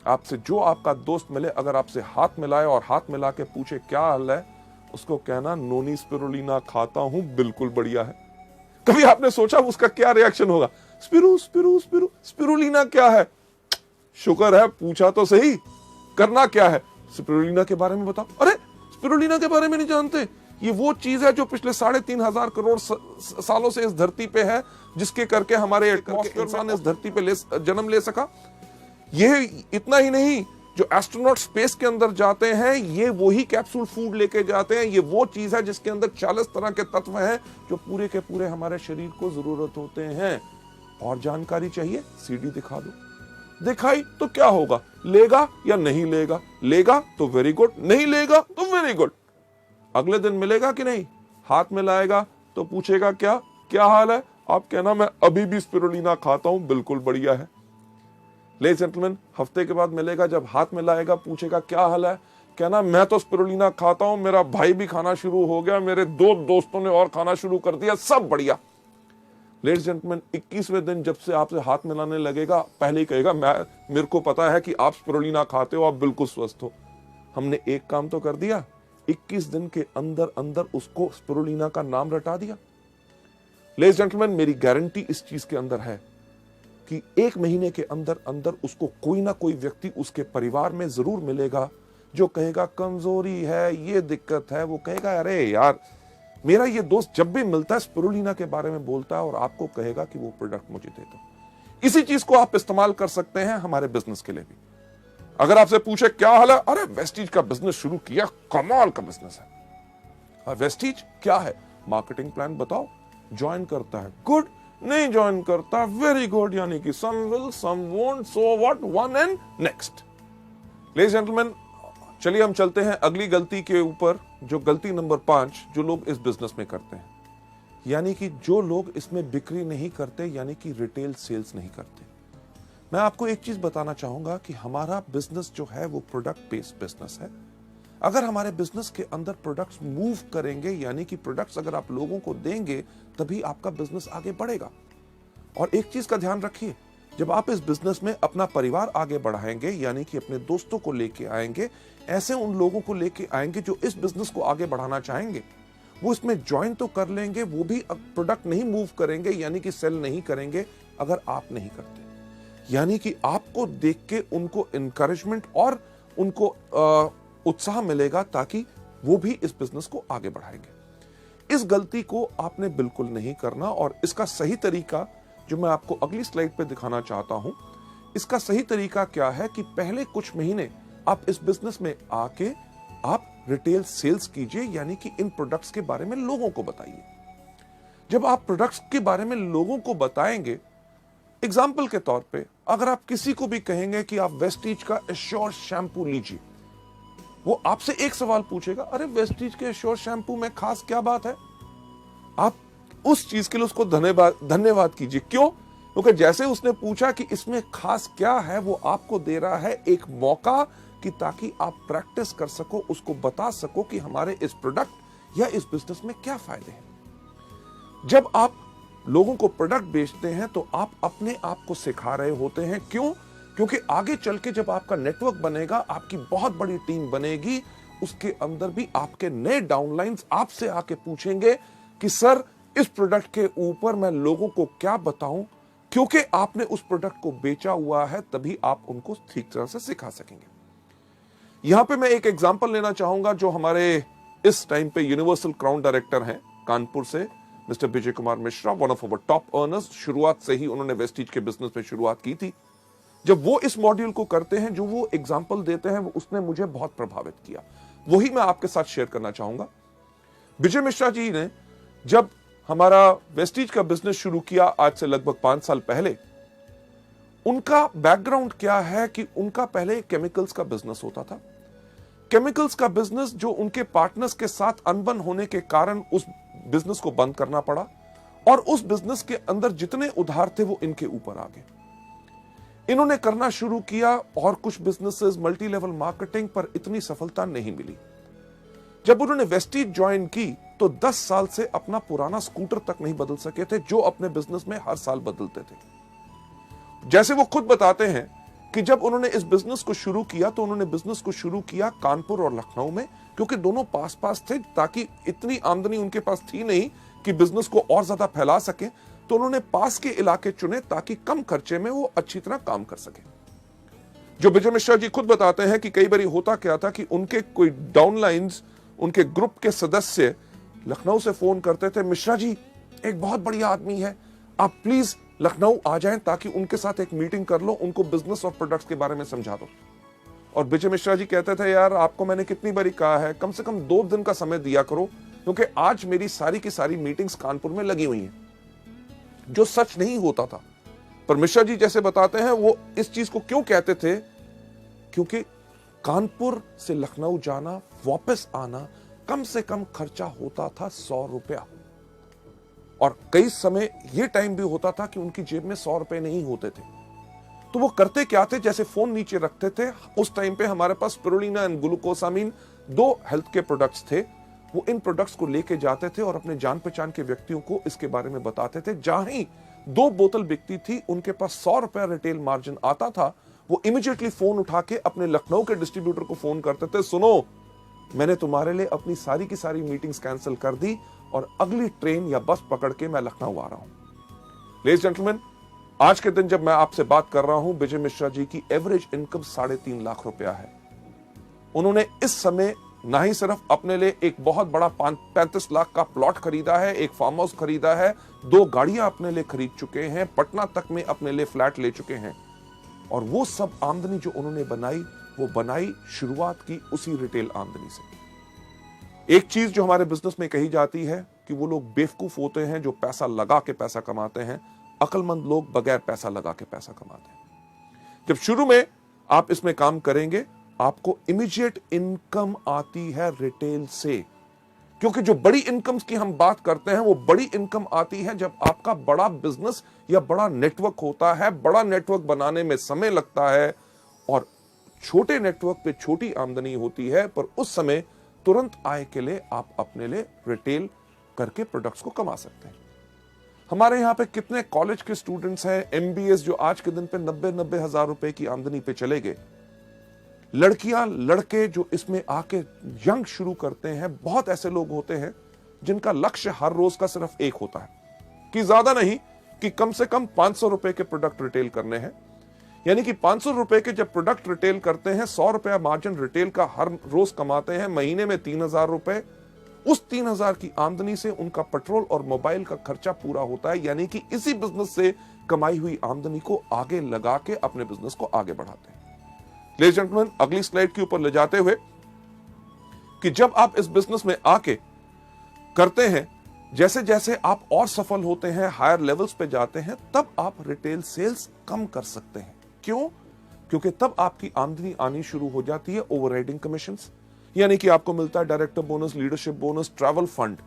आपसे जो आपका दोस्त मिले, अगर आपसे हाथ मिलाए और हाथ मिला के पूछे क्या हाल है, उसको कहना नोनी स्पिरुलिना खाता हूं, बिल्कुल बढ़िया है। कभी आपने सोचा उसका क्या रिएक्शन होगा? स्पिरू स्पिरू स्पिरू स्पिरुलिना क्या है? शुक्र है पूछा तो सही, करना क्या है? स्पिरुलिना के बारे में बताओ। अरे स्पिरुलिना के बारे में नहीं जानते? ये वो चीज है जो पिछले 3.5 करोड़ सालों से इस धरती पे है, जिसके करके हमारे इंसान इस धरती पे जन्म ले सका। ये इतना ही नहीं, जो एस्ट्रोनॉट स्पेस के अंदर जाते हैं, ये वही कैप्सूल फूड लेके जाते हैं। ये वो चीज है जिसके अंदर 40 तरह के तत्व हैं जो पूरे के पूरे हमारे शरीर को जरूरत होते हैं। और जानकारी चाहिए? सीडी दिखा दो। दिखाई तो क्या होगा? लेगा या नहीं लेगा? लेगा तो वेरी गुड, नहीं लेगा तो वेरी गुड। अगले दिन मिलेगा कि नहीं, हाथ मिलाएगा तो पूछेगा क्या क्या हाल है, आप कहना मैं अभी भी स्पिरुलिना खाता हूं, बिल्कुल बढ़िया है। लेडीज जेंटलमैन, हफ्ते के बाद मिलेगा, जब हाथ मिलाएगा पूछेगा क्या हाल है, कहना मैं तो स्पिरुलिना खाता हूं, मेरा भाई भी खाना शुरू हो गया, मेरे 2 दोस्तों ने और खाना शुरू कर दिया, सब बढ़िया। लेडीज जेंटलमैन, 21वें दिन जब से आपसे हाथ मिलाने लगेगा, पहले ही कहेगा मेरे को पता है कि आप स्पिरुलिना खाते हो, आप बिल्कुल स्वस्थ हो। हमने एक काम तो कर दिया, 21 दिन के अंदर अंदर उसको स्पिरुलिना का नाम रटा दिया। लेडीज जेंटलमैन, मेरी गारंटी इस चीज के अंदर है कि 1 महीने के अंदर अंदर उसको कोई ना कोई व्यक्ति उसके परिवार में जरूर मिलेगा जो कहेगा कमजोरी है, ये दिक्कत है। वो कहेगा अरे यार, मेरा ये दोस्त जब भी मिलता है स्पिरुलिना के बारे में बोलता है, और आपको कहेगा कि वो प्रोडक्ट मुझे दे दो। इसी चीज को आप इस्तेमाल कर सकते हैं हमारे बिजनेस के लिए भी। अगर आपसे पूछे क्या हाल है, अरे वेस्टीज का बिजनेस शुरू किया, कमाल का बिजनेस है। वेस्टीज क्या है? मार्केटिंग प्लान बताओ, ज्वाइन करता है, गुड। नहीं ज्वाइन करता, वेरी गुड, यानी कि some will some won't, so what, one and next. Ladies gentleman, चलिए हम चलते हैं अगली गलती के ऊपर, जो गलती नंबर 5 जो लोग इस बिजनेस में करते हैं, यानी कि जो लोग इसमें बिक्री नहीं करते, यानी कि रिटेल सेल्स नहीं करते। मैं आपको एक चीज बताना चाहूंगा कि हमारा बिजनेस जो है वो प्रोडक्ट बेस्ड बिजनेस है। अगर हमारे बिजनेस के अंदर प्रोडक्ट्स मूव करेंगे, यानी कि प्रोडक्ट्स अगर आप लोगों को देंगे, तभी आपका बिजनेस आगे बढ़ेगा। और एक चीज का ध्यान रखिए, जब आप इस बिजनेस में अपना परिवार आगे बढ़ाएंगे, यानी कि अपने दोस्तों को लेके आएंगे, ऐसे उन लोगों को लेके आएंगे जो इस बिजनेस को आगे बढ़ाना चाहेंगे, वो इसमें ज्वाइन तो कर लेंगे, वो भी प्रोडक्ट नहीं मूव करेंगे, यानी कि सेल नहीं करेंगे अगर आप नहीं करते। यानी कि आपको देख के उनको इंकरेजमेंट और उनको उत्साह मिलेगा, ताकि वो भी इस बिजनेस को आगे बढ़ाएंगे। इस गलती को आपने बिल्कुल नहीं करना, और इसका सही तरीका जो मैं आपको अगली स्लाइड पे दिखाना चाहता हूं, इसका सही तरीका क्या है कि पहले कुछ महीने आप इस बिजनेस में आके आप रिटेल सेल्स कीजिए, यानी कि इन प्रोडक्ट्स के बारे में लोगों को बताइए। जब आप प्रोडक्ट्स के बारे में लोगों को बताएंगे, एग्जाम्पल के तौर पे अगर आप किसी को भी कहेंगे कि आप वेस्टीज का एश्योर शैम्पू लीजिए, वो आपसे एक सवाल पूछेगा, अरे वेस्टीज के एश्योर शैम्पू में खास क्या बात है? आप उस चीज के लिए उसको धन्यवाद कीजिए। क्यों? क्योंकि जैसे उसने पूछा कि इसमें खास क्या है, वो आपको दे रहा है एक मौका कि ताकि आप प्रैक्टिस कर सको, उसको बता सको कि हमारे इस प्रोडक्ट या इस बिजनेस में क्या फायदे हैं। जब आप लोगों को प्रोडक्ट बेचते हैं तो आप अपने आप को सिखा रहे होते हैं। क्यों? क्योंकि आगे चल के जब आपका नेटवर्क बनेगा, आपकी बहुत बड़ी टीम बनेगी, उसके अंदर भी आपके नए डाउनलाइंस आपसे आके पूछेंगे कि सर इस प्रोडक्ट के ऊपर मैं लोगों को क्या बताऊं, क्योंकि आपने उस प्रोडक्ट को बेचा हुआ है, तभी आप उनको ठीक तरह से सिखा सकेंगे। यहां पे मैं एक एग्जांपल लेना चाहूंगा, जो हमारे इस टाइम पे यूनिवर्सल क्राउन डायरेक्टर हैं कानपुर से, mister Vijay Kumar Mishra, one of our top earners. शुरुआत से ही उन्होंने वेस्टीज के बिजनेस में शुरुआत की थी। जब वो इस मॉड्यूल को करते हैं, जो वो एग्जांपल देते हैं, उसने मुझे बहुत प्रभावित किया। वही मैं आपके साथ शेयर करना चाहूंगा। विजय मिश्रा जी ने जब हमारा वेस्टीज का बिजनेस शुरू किया, आज से लगभग 5 साल पहले, उनका बैकग्राउंड क्या है कि उनका पहले केमिकल्स का बिजनेस होता था। केमिकल्स का बिजनेस जो उनके पार्टनर्स के साथ अनबन होने के कारण उस बिजनेस को बंद करना पड़ा, और उस बिजनेस के अंदर जितने उधार थे वो इनके ऊपर आ गए। इन्होंने करना शुरू किया और कुछ बिजनेसेस, मल्टी लेवल मार्केटिंग, पर इतनी सफलता नहीं मिली। जब उन्होंने वेस्टीज ज्वाइन की तो 10 साल से अपना पुराना स्कूटर तक नहीं बदल सके थे, जो अपने बिजनेस में हर साल बदलते थे। जैसे वो खुद बताते हैं कि जब उन्होंने इस बिजनेस को शुरू किया तो उन्होंने बिजनेस को शुरू किया कानपुर और लखनऊ में, क्योंकि दोनों पास पास थे, ताकि इतनी आमदनी उनके पास थी नहीं कि बिजनेस को और ज्यादा फैला सके। तो उन्होंने पास के इलाके चुने ताकि कम खर्चे में वो अच्छी तरह काम कर सके। जो विजय मिश्रा जी खुद बताते हैं कि कई बार होता क्या था कि उनके कोई डाउनलाइंस, उनके ग्रुप के सदस्य लखनऊ से फोन करते थे, मिश्रा जी एक बहुत बढ़िया आदमी है, आप प्लीज लखनऊ आ जाएं ताकि उनके साथ एक मीटिंग कर लो, उनको बिजनेस और प्रोडक्ट्स के बारे में समझा दो। और विजय मिश्रा जी कहते थे, यार आपको मैंने कितनी बारी कहा है, कम से कम 2 दिन का समय दिया करो, क्योंकि आज मेरी सारी की सारी मीटिंग्स कानपुर में लगी हुई हैं। जो सच नहीं होता था, पर मिश्रा जी जैसे बताते हैं, वो इस चीज को क्यों कहते थे, क्योंकि कानपुर से लखनऊ जाना, वापस आना, कम से कम खर्चा होता था 100 रुपया। और कई समय यह टाइम भी होता था कि उनकी जेब में 100 रुपए नहीं होते थे। तो वो करते क्या थे, जैसे फोन नीचे रखते थे, उस टाइम पे हमारे पास स्पिरुलिना एंड ग्लूकोसामिन 2 हेल्थ के प्रोडक्ट्स थे, वो इन प्रोडक्ट्स को लेके जाते थे और अपने जान पहचान के व्यक्तियों को इसके बारे में बताते थे। जहां ही 2 बोतल बिकती थी, उनके पास 100 रुपया रिटेल मार्जिन आता था, वो इमीडिएटली फोन उठा के अपने लखनऊ के डिस्ट्रीब्यूटर को फोन करते थे, सुनो मैंने तुम्हारे लिए अपनी सारी की सारी मीटिंग्स कैंसिल कर दी और अगली ट्रेन या बस पकड़ के मैं लखनऊ आ रहा हूं। लेडीज जेंटलमैन, आज के दिन जब मैं आपसे बात कर रहा हूं, विजय मिश्रा जी की एवरेज इनकम 3.5 लाख रुपया है। उन्होंने इस समय ना ही सिर्फ अपने लिए एक बहुत बड़ा 35 लाख का प्लॉट खरीदा है, एक फार्म हाउस खरीदा है, 2 गाड़ियां अपने लिए खरीद चुके हैं, पटना तक में अपने लिए फ्लैट ले चुके हैं। और वो सब आमदनी जो उन्होंने बनाई, वो बनाई शुरुआत की उसी रिटेल आमदनी से। एक चीज जो हमारे बिजनेस में कही जाती है, कि वो लोग बेवकूफ होते हैं जो पैसा लगा के पैसा कमाते हैं। अक्लमंद लोग बगैर पैसा लगा के पैसा कमाते हैं। जब शुरू में आप इसमें काम करेंगे, आपको इमीडिएट इनकम आती है रिटेल से, क्योंकि जो बड़ी इनकम्स की हम बात करते हैं वो बड़ी इनकम आती है जब आपका बड़ा बिजनेस या बड़ा नेटवर्क होता है। बड़ा नेटवर्क बनाने में समय लगता है और छोटे नेटवर्क पे छोटी आमदनी होती है, पर उस समय तुरंत आय के लिए आप अपने लिए रिटेल करके प्रोडक्ट्स को कमा सकते हैं। हमारे यहाँ पे कितने कॉलेज के स्टूडेंट्स हैं, एमबीएस, जो आज के दिन पे 90-90 हजार रुपए की आमदनी पे चले गए। लड़कियां लड़के जो इसमें आके यंग शुरू करते हैं, बहुत ऐसे लोग होते हैं जिनका लक्ष्य हर रोज का सिर्फ एक होता है कि ज्यादा नहीं, कि कम से कम 500 रुपए के प्रोडक्ट रिटेल करने हैं। यानी कि 500 रुपए के जब प्रोडक्ट रिटेल करते हैं, 100 रुपया मार्जिन रिटेल का हर रोज कमाते हैं, महीने में 3000 रुपए। उस 3000 की आमदनी से उनका पेट्रोल और मोबाइल का खर्चा पूरा होता है। यानी कि इसी बिजनेस से कमाई हुई आमदनी को आगे लगा के अपने बिजनेस को आगे बढ़ाते हैं। लेडीज एंड जेंटलमैन, अगली स्लाइड के ऊपर ले जाते हुए कि जब आप इस बिजनेस में आके करते हैं, जैसे जैसे आप और सफल होते हैं, हायर लेवल्स पे जाते हैं, तब आप रिटेल सेल्स कम कर सकते हैं। क्यों? क्योंकि तब आपकी आमदनी आनी शुरू हो जाती है ओवरराइडिंग कमीशंस, यानी कि आपको मिलता है director bonus, leadership bonus, travel fund,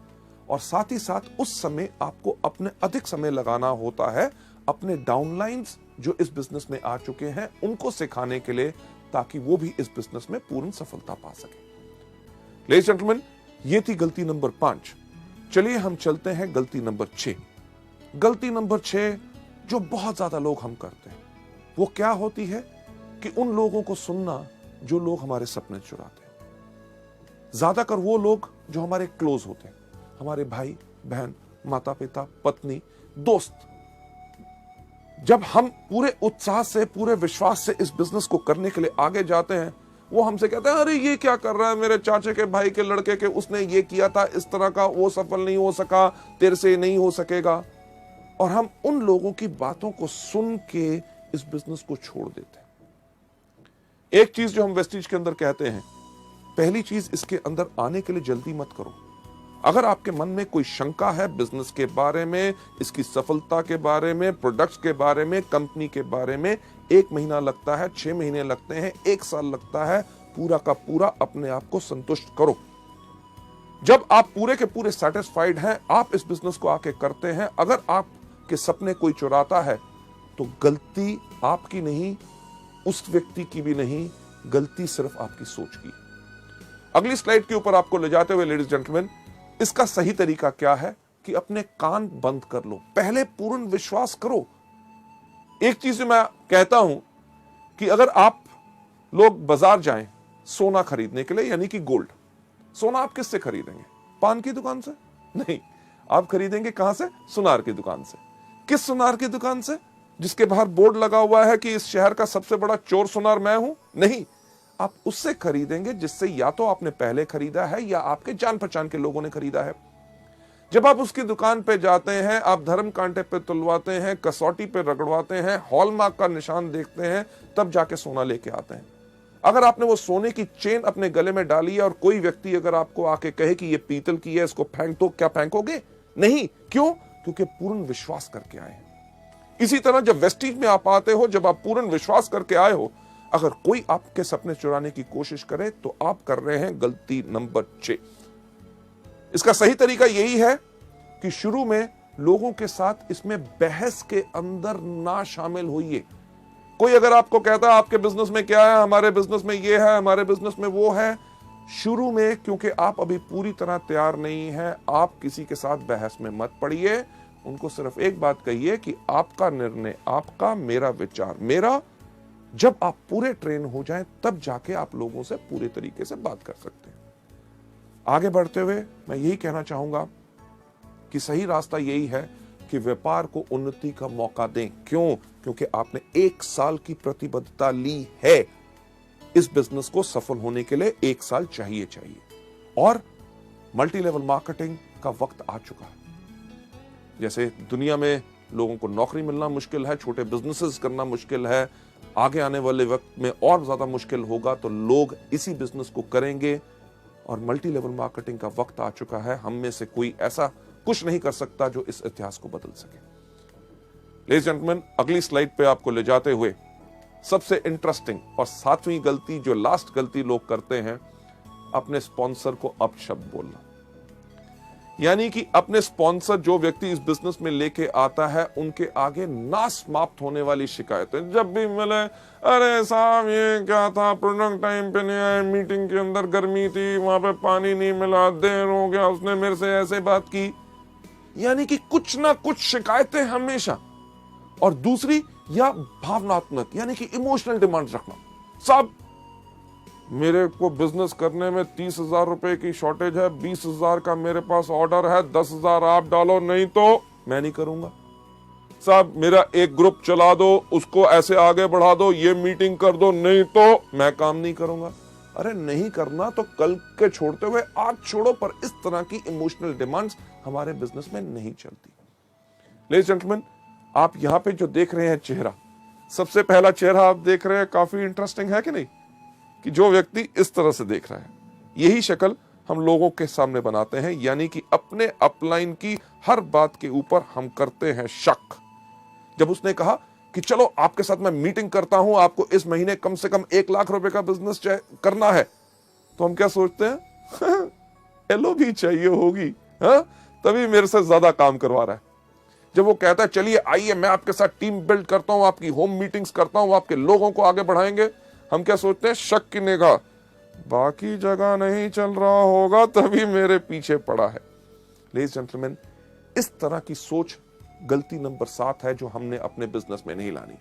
और साथ ही साथ उस समय आपको अपने अधिक समय लगाना होता है अपने डाउनलाइंस जो इस बिजनेस में आ चुके हैं उनको सिखाने के लिए, ताकि वो भी इस बिजनेस में पूर्ण सफलता पा सके। लेडीज एंड जेंटलमैन, ये थी गलती नंबर 5। चलिए हम चलते हैं गलती नंबर 6। गलती नंबर 6 जो बहुत ज्यादा लोग हम करते हैं, वो क्या होती है कि उन लोगों को सुनना जो लोग हमारे सपने चुराते हैं। ज्यादातर वो लोग जो हमारे क्लोज होते हैं, हमारे भाई बहन, माता पिता, पत्नी, दोस्त। जब हम पूरे उत्साह से, पूरे विश्वास से इस बिजनेस को करने के लिए आगे जाते हैं, वो हमसे कहते हैं, अरे ये क्या कर रहा है, मेरे चाचे के भाई के लड़के के उसने ये किया था इस तरह का, वो सफल नहीं हो सका, तेरे से नहीं हो सकेगा। और हम उन लोगों की बातों को सुन के इस बिजनेस को छोड़ देते हैं। एक चीज जो हम वेस्टीज के अंदर कहते हैं, पहली चीज, इसके अंदर आने के लिए जल्दी मत करो। अगर आपके मन में कोई शंका है बिजनेस के बारे में, इसकी सफलता के बारे में, प्रोडक्ट्स के बारे में, कंपनी के बारे में, 1 महीना लगता है, 6 महीने लगते हैं, 1 साल लगता है, पूरा का पूरा अपने आप को संतुष्ट करो। जब आप पूरे के पूरे सेटिस्फाइड हैं, आप इस बिजनेस को आके करते हैं। अगर आपके सपने कोई चुराता है तो गलती आपकी नहीं, उस व्यक्ति की भी नहीं, गलती सिर्फ आपकी सोच की। अगली स्लाइड के ऊपर आपको ले जाते हुए लेडीज जेंटलमैन, इसका सही तरीका क्या है कि अपने कान बंद कर लो, पहले पूर्ण विश्वास करो। एक चीज मैं कहता हूं कि अगर आप लोग बाजार जाएं सोना खरीदने के लिए, यानी कि गोल्ड, सोना आप किससे खरीदेंगे? पान की दुकान से? नहीं, आप खरीदेंगे कहां से? सुनार की दुकान से। किस सुनार की दुकान से? जिसके बाहर बोर्ड लगा हुआ है कि इस शहर का सबसे बड़ा चोर सुनार मैं हूं? नहीं, आप उससे खरीदेंगे जिससे या तो आपने पहले खरीदा है या आपके जान पहचान के लोगों ने खरीदा है। जब आप उसकी दुकान पे जाते हैं, आप धर्म कांटे पे तुलवाते हैं, कसौटी पे रगड़वाते हैं, हॉलमार्क का निशान देखते हैं, तब जाके सोना लेके आते हैं। अगर आपने वो सोने की चेन अपने गले में डाली है और कोई व्यक्ति अगर आपको आके कहे कि ये पीतल की है, इसको फेंक दो, क्या फेंकोगे? नहीं। क्यों? क्योंकि पूर्ण विश्वास करके आए हैं। इसी तरह जब वेस्टीज में आप आते हो, जब आप पूर्ण विश्वास करके आए हो, अगर कोई आपके सपने चुराने की कोशिश करे तो आप कर रहे हैं गलती नंबर 6। इसका सही तरीका यही है कि शुरू में लोगों के साथ इसमें बहस के अंदर ना शामिल होइए। कोई अगर आपको कहता है आपके बिजनेस में क्या है, हमारे बिजनेस में ये है, हमारे बिजनेस में वो है, शुरू में क्योंकि आप अभी पूरी तरह तैयार नहीं है, आप किसी के साथ बहस में मत पड़िए। उनको सिर्फ एक बात कहिए कि आपका निर्णय आपका, मेरा विचार मेरा। जब आप पूरे ट्रेन हो जाएं, तब जाके आप लोगों से पूरे तरीके से बात कर सकते हैं। आगे बढ़ते हुए मैं यही कहना चाहूंगा कि सही रास्ता यही है कि व्यापार को उन्नति का मौका दें। क्यों? क्योंकि आपने 1 साल की प्रतिबद्धता ली है। इस बिजनेस को सफल होने के लिए 1 साल चाहिए और मल्टी लेवल मार्केटिंग का वक्त आ चुका है। जैसे दुनिया में लोगों को नौकरी मिलना मुश्किल है, छोटे बिजनेसेस करना मुश्किल है, आगे आने वाले वक्त में और ज्यादा मुश्किल होगा, तो लोग इसी बिजनेस को करेंगे और मल्टी लेवल मार्केटिंग का वक्त आ चुका है। हम में से कोई ऐसा कुछ नहीं कर सकता जो इस इतिहास को बदल सके। लेडीज जेंटलमैन, अगली स्लाइड पे आपको ले जाते हुए सबसे इंटरेस्टिंग और 7वीं गलती, जो लास्ट गलती लोग करते हैं, अपने स्पॉन्सर को अपशब्द बोलना। यानी कि अपने स्पॉन्सर, जो व्यक्ति इस बिजनेस में लेके आता है, उनके आगे ना समाप्त होने वाली शिकायतें जब भी मिले, अरे साहब ये क्या था, प्रोडक्ट टाइम पे नहीं आया, मीटिंग के अंदर गर्मी थी, वहां पे पानी नहीं मिला, देर हो गया, उसने मेरे से ऐसे बात की। यानी कि कुछ ना कुछ शिकायतें हमेशा। और दूसरी, या भावनात्मक, यानी कि इमोशनल डिमांड रखना। साहब मेरे को बिजनेस करने में 30,000 रुपए की शॉर्टेज है, 20,000 का मेरे पास ऑर्डर है, 10,000 आप डालो, नहीं तो मैं नहीं करूंगा। साहब मेरा एक ग्रुप चला दो, उसको ऐसे आगे बढ़ा दो, ये मीटिंग कर दो, नहीं तो मैं काम नहीं करूंगा। अरे नहीं करना तो कल के छोड़ते हुए आज छोड़ो, पर इस तरह की इमोशनल डिमांड्स हमारे बिजनेस में नहीं चलती। लेडीज जेंटलमैन, आप यहां पे जो देख रहे हैं चेहरा, सबसे पहला चेहरा आप देख रहे हैं, काफी इंटरेस्टिंग है कि नहीं, कि जो व्यक्ति इस तरह से देख रहा है, यही शक्ल हम लोगों के सामने बनाते हैं। यानी कि अपने अपलाइन की हर बात के ऊपर हम करते हैं शक। जब उसने कहा कि चलो आपके साथ मैं मीटिंग करता हूं, आपको इस महीने कम से कम 1 लाख रुपए का बिजनेस करना है, तो हम क्या सोचते हैं, एलो भी चाहिए होगी, हाँ, तभी मेरे से ज्यादा काम करवा रहा है। जब वो कहता है चलिए आइए मैं आपके साथ टीम बिल्ड करता हूं, आपकी होम मीटिंग्स करता हूं, आपके लोगों को आगे बढ़ाएंगे, हम क्या सोचते हैं, शक की निगाह, बाकी जगह नहीं चल रहा होगा तभी मेरे पीछे पड़ा है। लेडीज जेंटलमैन, इस तरह की सोच गलती नंबर 7 है, जो हमने अपने बिजनेस में नहीं लानी।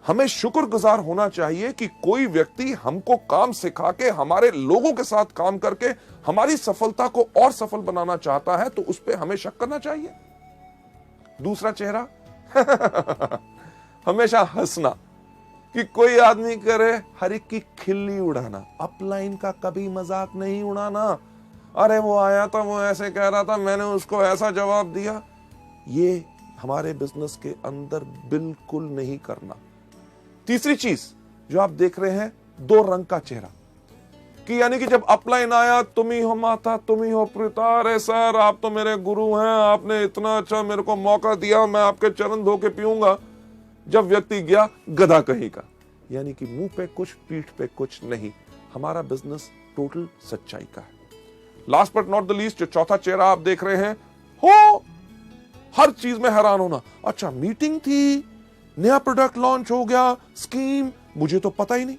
हमें शुक्रगुजार होना चाहिए कि कोई व्यक्ति हमको काम सिखा के, हमारे लोगों के साथ काम करके हमारी सफलता को और सफल बनाना चाहता है, तो उस पर हमें शक करना चाहिए। दूसरा चेहरा, हमेशा हंसना, कि कोई आदमी करे हर एक की खिल्ली उड़ाना, अपलाइन का कभी मजाक नहीं उड़ाना। अरे वो आया था, वो ऐसे कह रहा था, मैंने उसको ऐसा जवाब दिया। ये हमारे बिजनेस के अंदर बिल्कुल नहीं करना। तीसरी चीज जो आप देख रहे हैं, 2 रंग का चेहरा, कि यानी कि जब अपलाइन आया, तुम ही हो माता, तुम ही हो पिता, अरे सर आप तो मेरे गुरु हैं, आपने इतना अच्छा मेरे को मौका दिया, मैं आपके चरण धो के पीऊंगा। जब व्यक्ति गया, गधा कहीं का, यानी कि मुंह पे कुछ पीठ पे कुछ नहीं। हमारा बिजनेस टोटल सच्चाई का है। Last but not the least, जो चौथा चेहरा आप देख रहे हैं, हो हर चीज में हैरान होना। अच्छा मीटिंग थी, नया प्रोडक्ट लॉन्च हो गया, स्कीम, मुझे तो पता ही नहीं।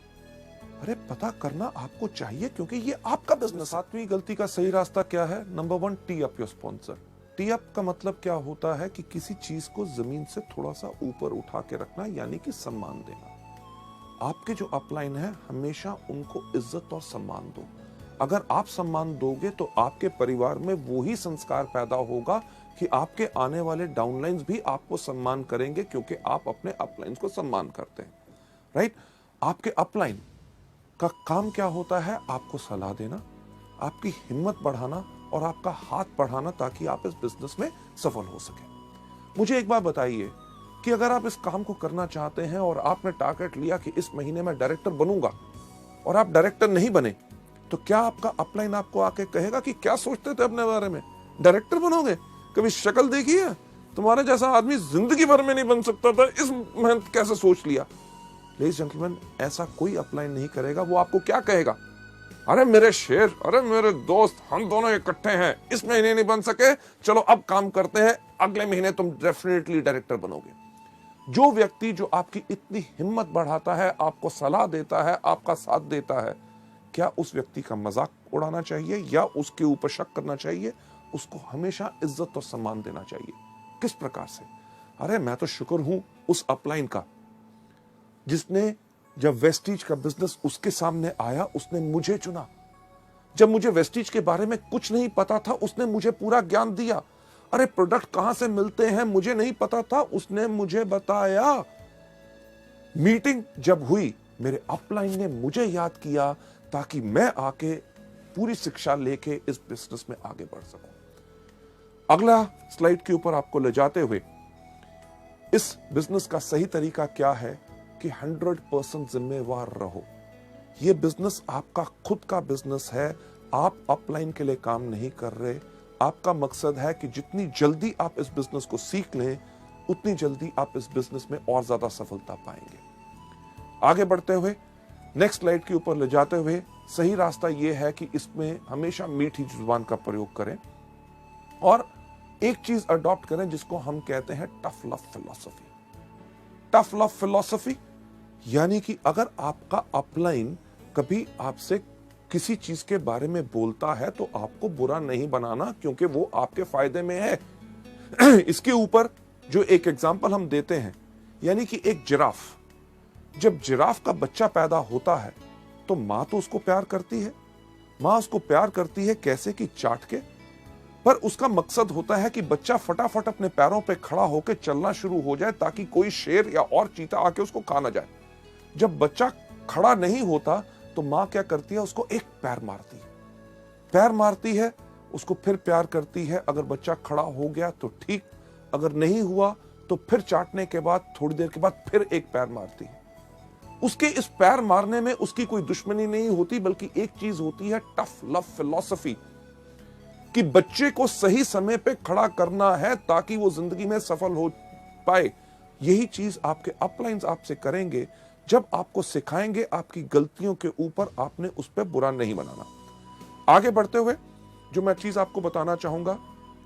अरे पता करना आपको चाहिए, क्योंकि ये आपका बिजनेस। 7वीं गलती का सही रास्ता क्या है? Number 1, T up your sponsor. T up का मतलब क्या होता है कि किसी चीज को जमीन से थोड़ा सा ऊपर उठा के रखना, यानी कि सम्मान देना। आपके जो अपलाइन है, हमेशा उनको इज्जत और सम्मान दो। अगर आप सम्मान दोगे तो आपके परिवार में वो ही संस्कार पैदा होगा कि आपके आने वाले डाउनलाइंस भी आपको सम्मान करेंगे, क्योंकि आप अपने अपलाइंस को सम्मान करते हैं। राइट? आपके अपलाइन का काम क्या होता है? आपको सलाह देना, आपकी हिम्मत बढ़ाना और आपका हाथ बढ़ाना, ताकि आप इस बिजनेस में सफल हो सके। मुझे एक बात बताइए कि अगर आप इस काम को करना चाहते हैं और आपने टारगेट लिया कि इस महीने में डायरेक्टर बनूंगा, और आप डायरेक्टर नहीं बने, तो क्या आपका अपलाइन आपको आके कहेगा कि क्या सोचते थे अपने बारे में, डायरेक्टर बनोगे? कभी शक्ल देखी है? तुम्हारे जैसा आदमी जिंदगी भर में नहीं बन सकता था, इस मेहनत कैसे सोच लिया? लेडीज जेंटलमैन, ऐसा कोई अपलाइन नहीं करेगा। वो आपको क्या कहेगा? अरे मेरे शेर, अरे मेरे दोस्त, हम दोनों इकट्ठे हैं, इस महीने नहीं बन सके, चलो अब काम करते हैं, अगले महीने तुम डेफिनेटली डायरेक्टर बनोगे। जो व्यक्ति जो आपकी इतनी हिम्मत बढ़ाता है, आपको सलाह देता है, आपका साथ देता है, क्या उस व्यक्ति का मजाक उड़ाना चाहिए या उसके ऊपर शक करना चाहिए? उसको हमेशा इज्जत और सम्मान देना चाहिए। किस प्रकार से? अरे मैं तो शुक्र हूं उस अपलाइन का, जिसने जब वेस्टीज का बिजनेस उसके सामने आया, उसने मुझे चुना। जब मुझे वेस्टीज के बारे में कुछ नहीं पता था, उसने मुझे पूरा ज्ञान दिया। अरे प्रोडक्ट कहां से मिलते हैं मुझे नहीं पता था, उसने मुझे बताया। मीटिंग जब हुई, मेरे अपलाइन ने मुझे याद किया, ताकि मैं आके पूरी शिक्षा लेके इस बिजनेस में आगे बढ़ सकूं। अगला स्लाइड के ऊपर आपको ले जाते हुए, इस बिजनेस का सही तरीका क्या है कि 100% जिम्मेवार रहो। यह बिजनेस आपका खुद का बिजनेस है। आप अपलाइन के लिए काम नहीं कर रहे, आपका मकसद है कि जितनी जल्दी आप इस बिजनेस को सीख लें, उतनी जल्दी आप इस बिजनेस में और ज्यादा सफलता पाएंगे। आगे बढ़ते हुए नेक्स्ट स्लाइड के ऊपर ले जाते हुए सही रास्ता यह है कि इसमें हमेशा मीठी जुबान का प्रयोग करें और एक चीज अडॉप्ट करें जिसको हम कहते हैं tough love philosophy. Tough love philosophy यानी कि अगर आपका अपलाइन कभी आपसे किसी चीज के बारे में बोलता है तो आपको बुरा नहीं बनाना, क्योंकि वो आपके फायदे में है। इसके ऊपर जो एक एग्जांपल हम देते हैं, यानी कि एक जिराफ, जब जिराफ का बच्चा पैदा होता है तो मां तो उसको प्यार करती है। मां उसको प्यार करती है कैसे कि चाट के, पर उसका मकसद होता है कि बच्चा फटाफट अपने पैरों पे खड़ा होकर चलना शुरू हो जाए ताकि कोई शेर या और चीता आके उसको खा ना जाए। जब बच्चा खड़ा नहीं होता तो मां क्या करती है, उसको एक पैर मारती है। पैर मारती है, उसको फिर प्यार करती है। अगर बच्चा खड़ा हो गया तो ठीक, अगर नहीं हुआ तो फिर चाटने के बाद थोड़ी देर के बाद फिर एक पैर मारती है। उसके इस पैर मारने में उसकी कोई दुश्मनी नहीं होती, बल्कि एक चीज होती है टफ लव फिलॉसफी, कि बच्चे को सही समय पे खड़ा करना है ताकि वो जिंदगी में सफल हो पाए। यही चीज आपके अपलाइंस आपसे करेंगे जब आपको सिखाएंगे आपकी गलतियों के ऊपर आपने उस पर बुरा नहीं बनाना। आगे बढ़ते हुए जो मैं चीज आपको बताना चाहूंगा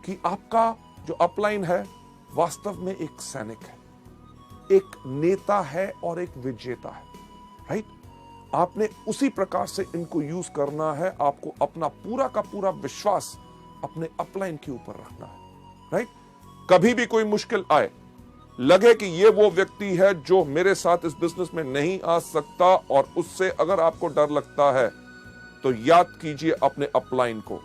कि आपका जो अपलाइन है वास्तव में एक सैनिक है, एक नेता है और एक विजेता है। राइट? आपने उसी प्रकार से इनको यूज करना है। आपको अपना पूरा का पूरा विश्वास अपने अपलाइन के ऊपर रखना है। राइट? कभी भी कोई मुश्किल आए, लगे कि ये वो व्यक्ति है जो मेरे साथ इस बिजनेस में नहीं आ सकता, और उससे अगर आपको डर लगता है तो याद कीजिए अपने अपलाइन को,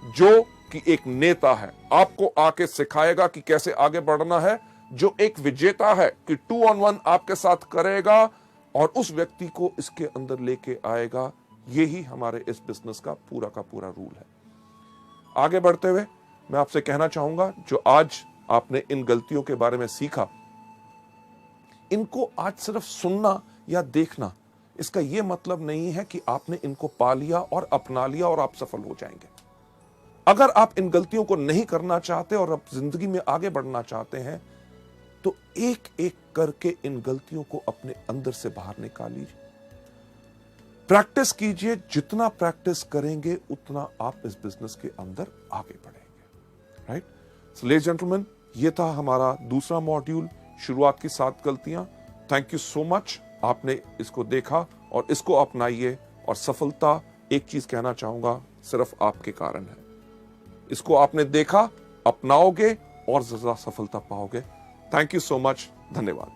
जो कि एक नेता है, आपको आके सिखाएगा कि कैसे आगे बढ़ना है, जो एक विजेता है कि 2 on 1 आपके साथ करेगा और उस व्यक्ति को इसके अंदर लेके आएगा। यही हमारे इस बिजनेस का पूरा रूल है। आगे बढ़ते हुए मैं आपसे कहना चाहूंगा, जो आज आपने इन गलतियों के बारे में सीखा, इनको आज सिर्फ सुनना या देखना, इसका यह मतलब नहीं है कि आपने इनको पा लिया और अपना लिया और आप सफल हो जाएंगे। अगर आप इन गलतियों को नहीं करना चाहते और आप जिंदगी में आगे बढ़ना चाहते हैं तो एक एक करके इन गलतियों को अपने अंदर से बाहर निकाल लीजिए। प्रैक्टिस कीजिए, जितना प्रैक्टिस करेंगे उतना आप इस बिजनेस के अंदर आगे बढ़ेंगे। राइट? सो लेडीज जेंटलमैन, ये था हमारा दूसरा मॉड्यूल, शुरुआत की 7 गलतियां। थैंक यू सो मच, आपने इसको देखा और इसको अपनाइए, और सफलता, एक चीज कहना चाहूंगा, सिर्फ आपके कारण है। इसको आपने देखा, अपनाओगे और ज्यादा सफलता पाओगे। थैंक यू सो मच, धन्यवाद।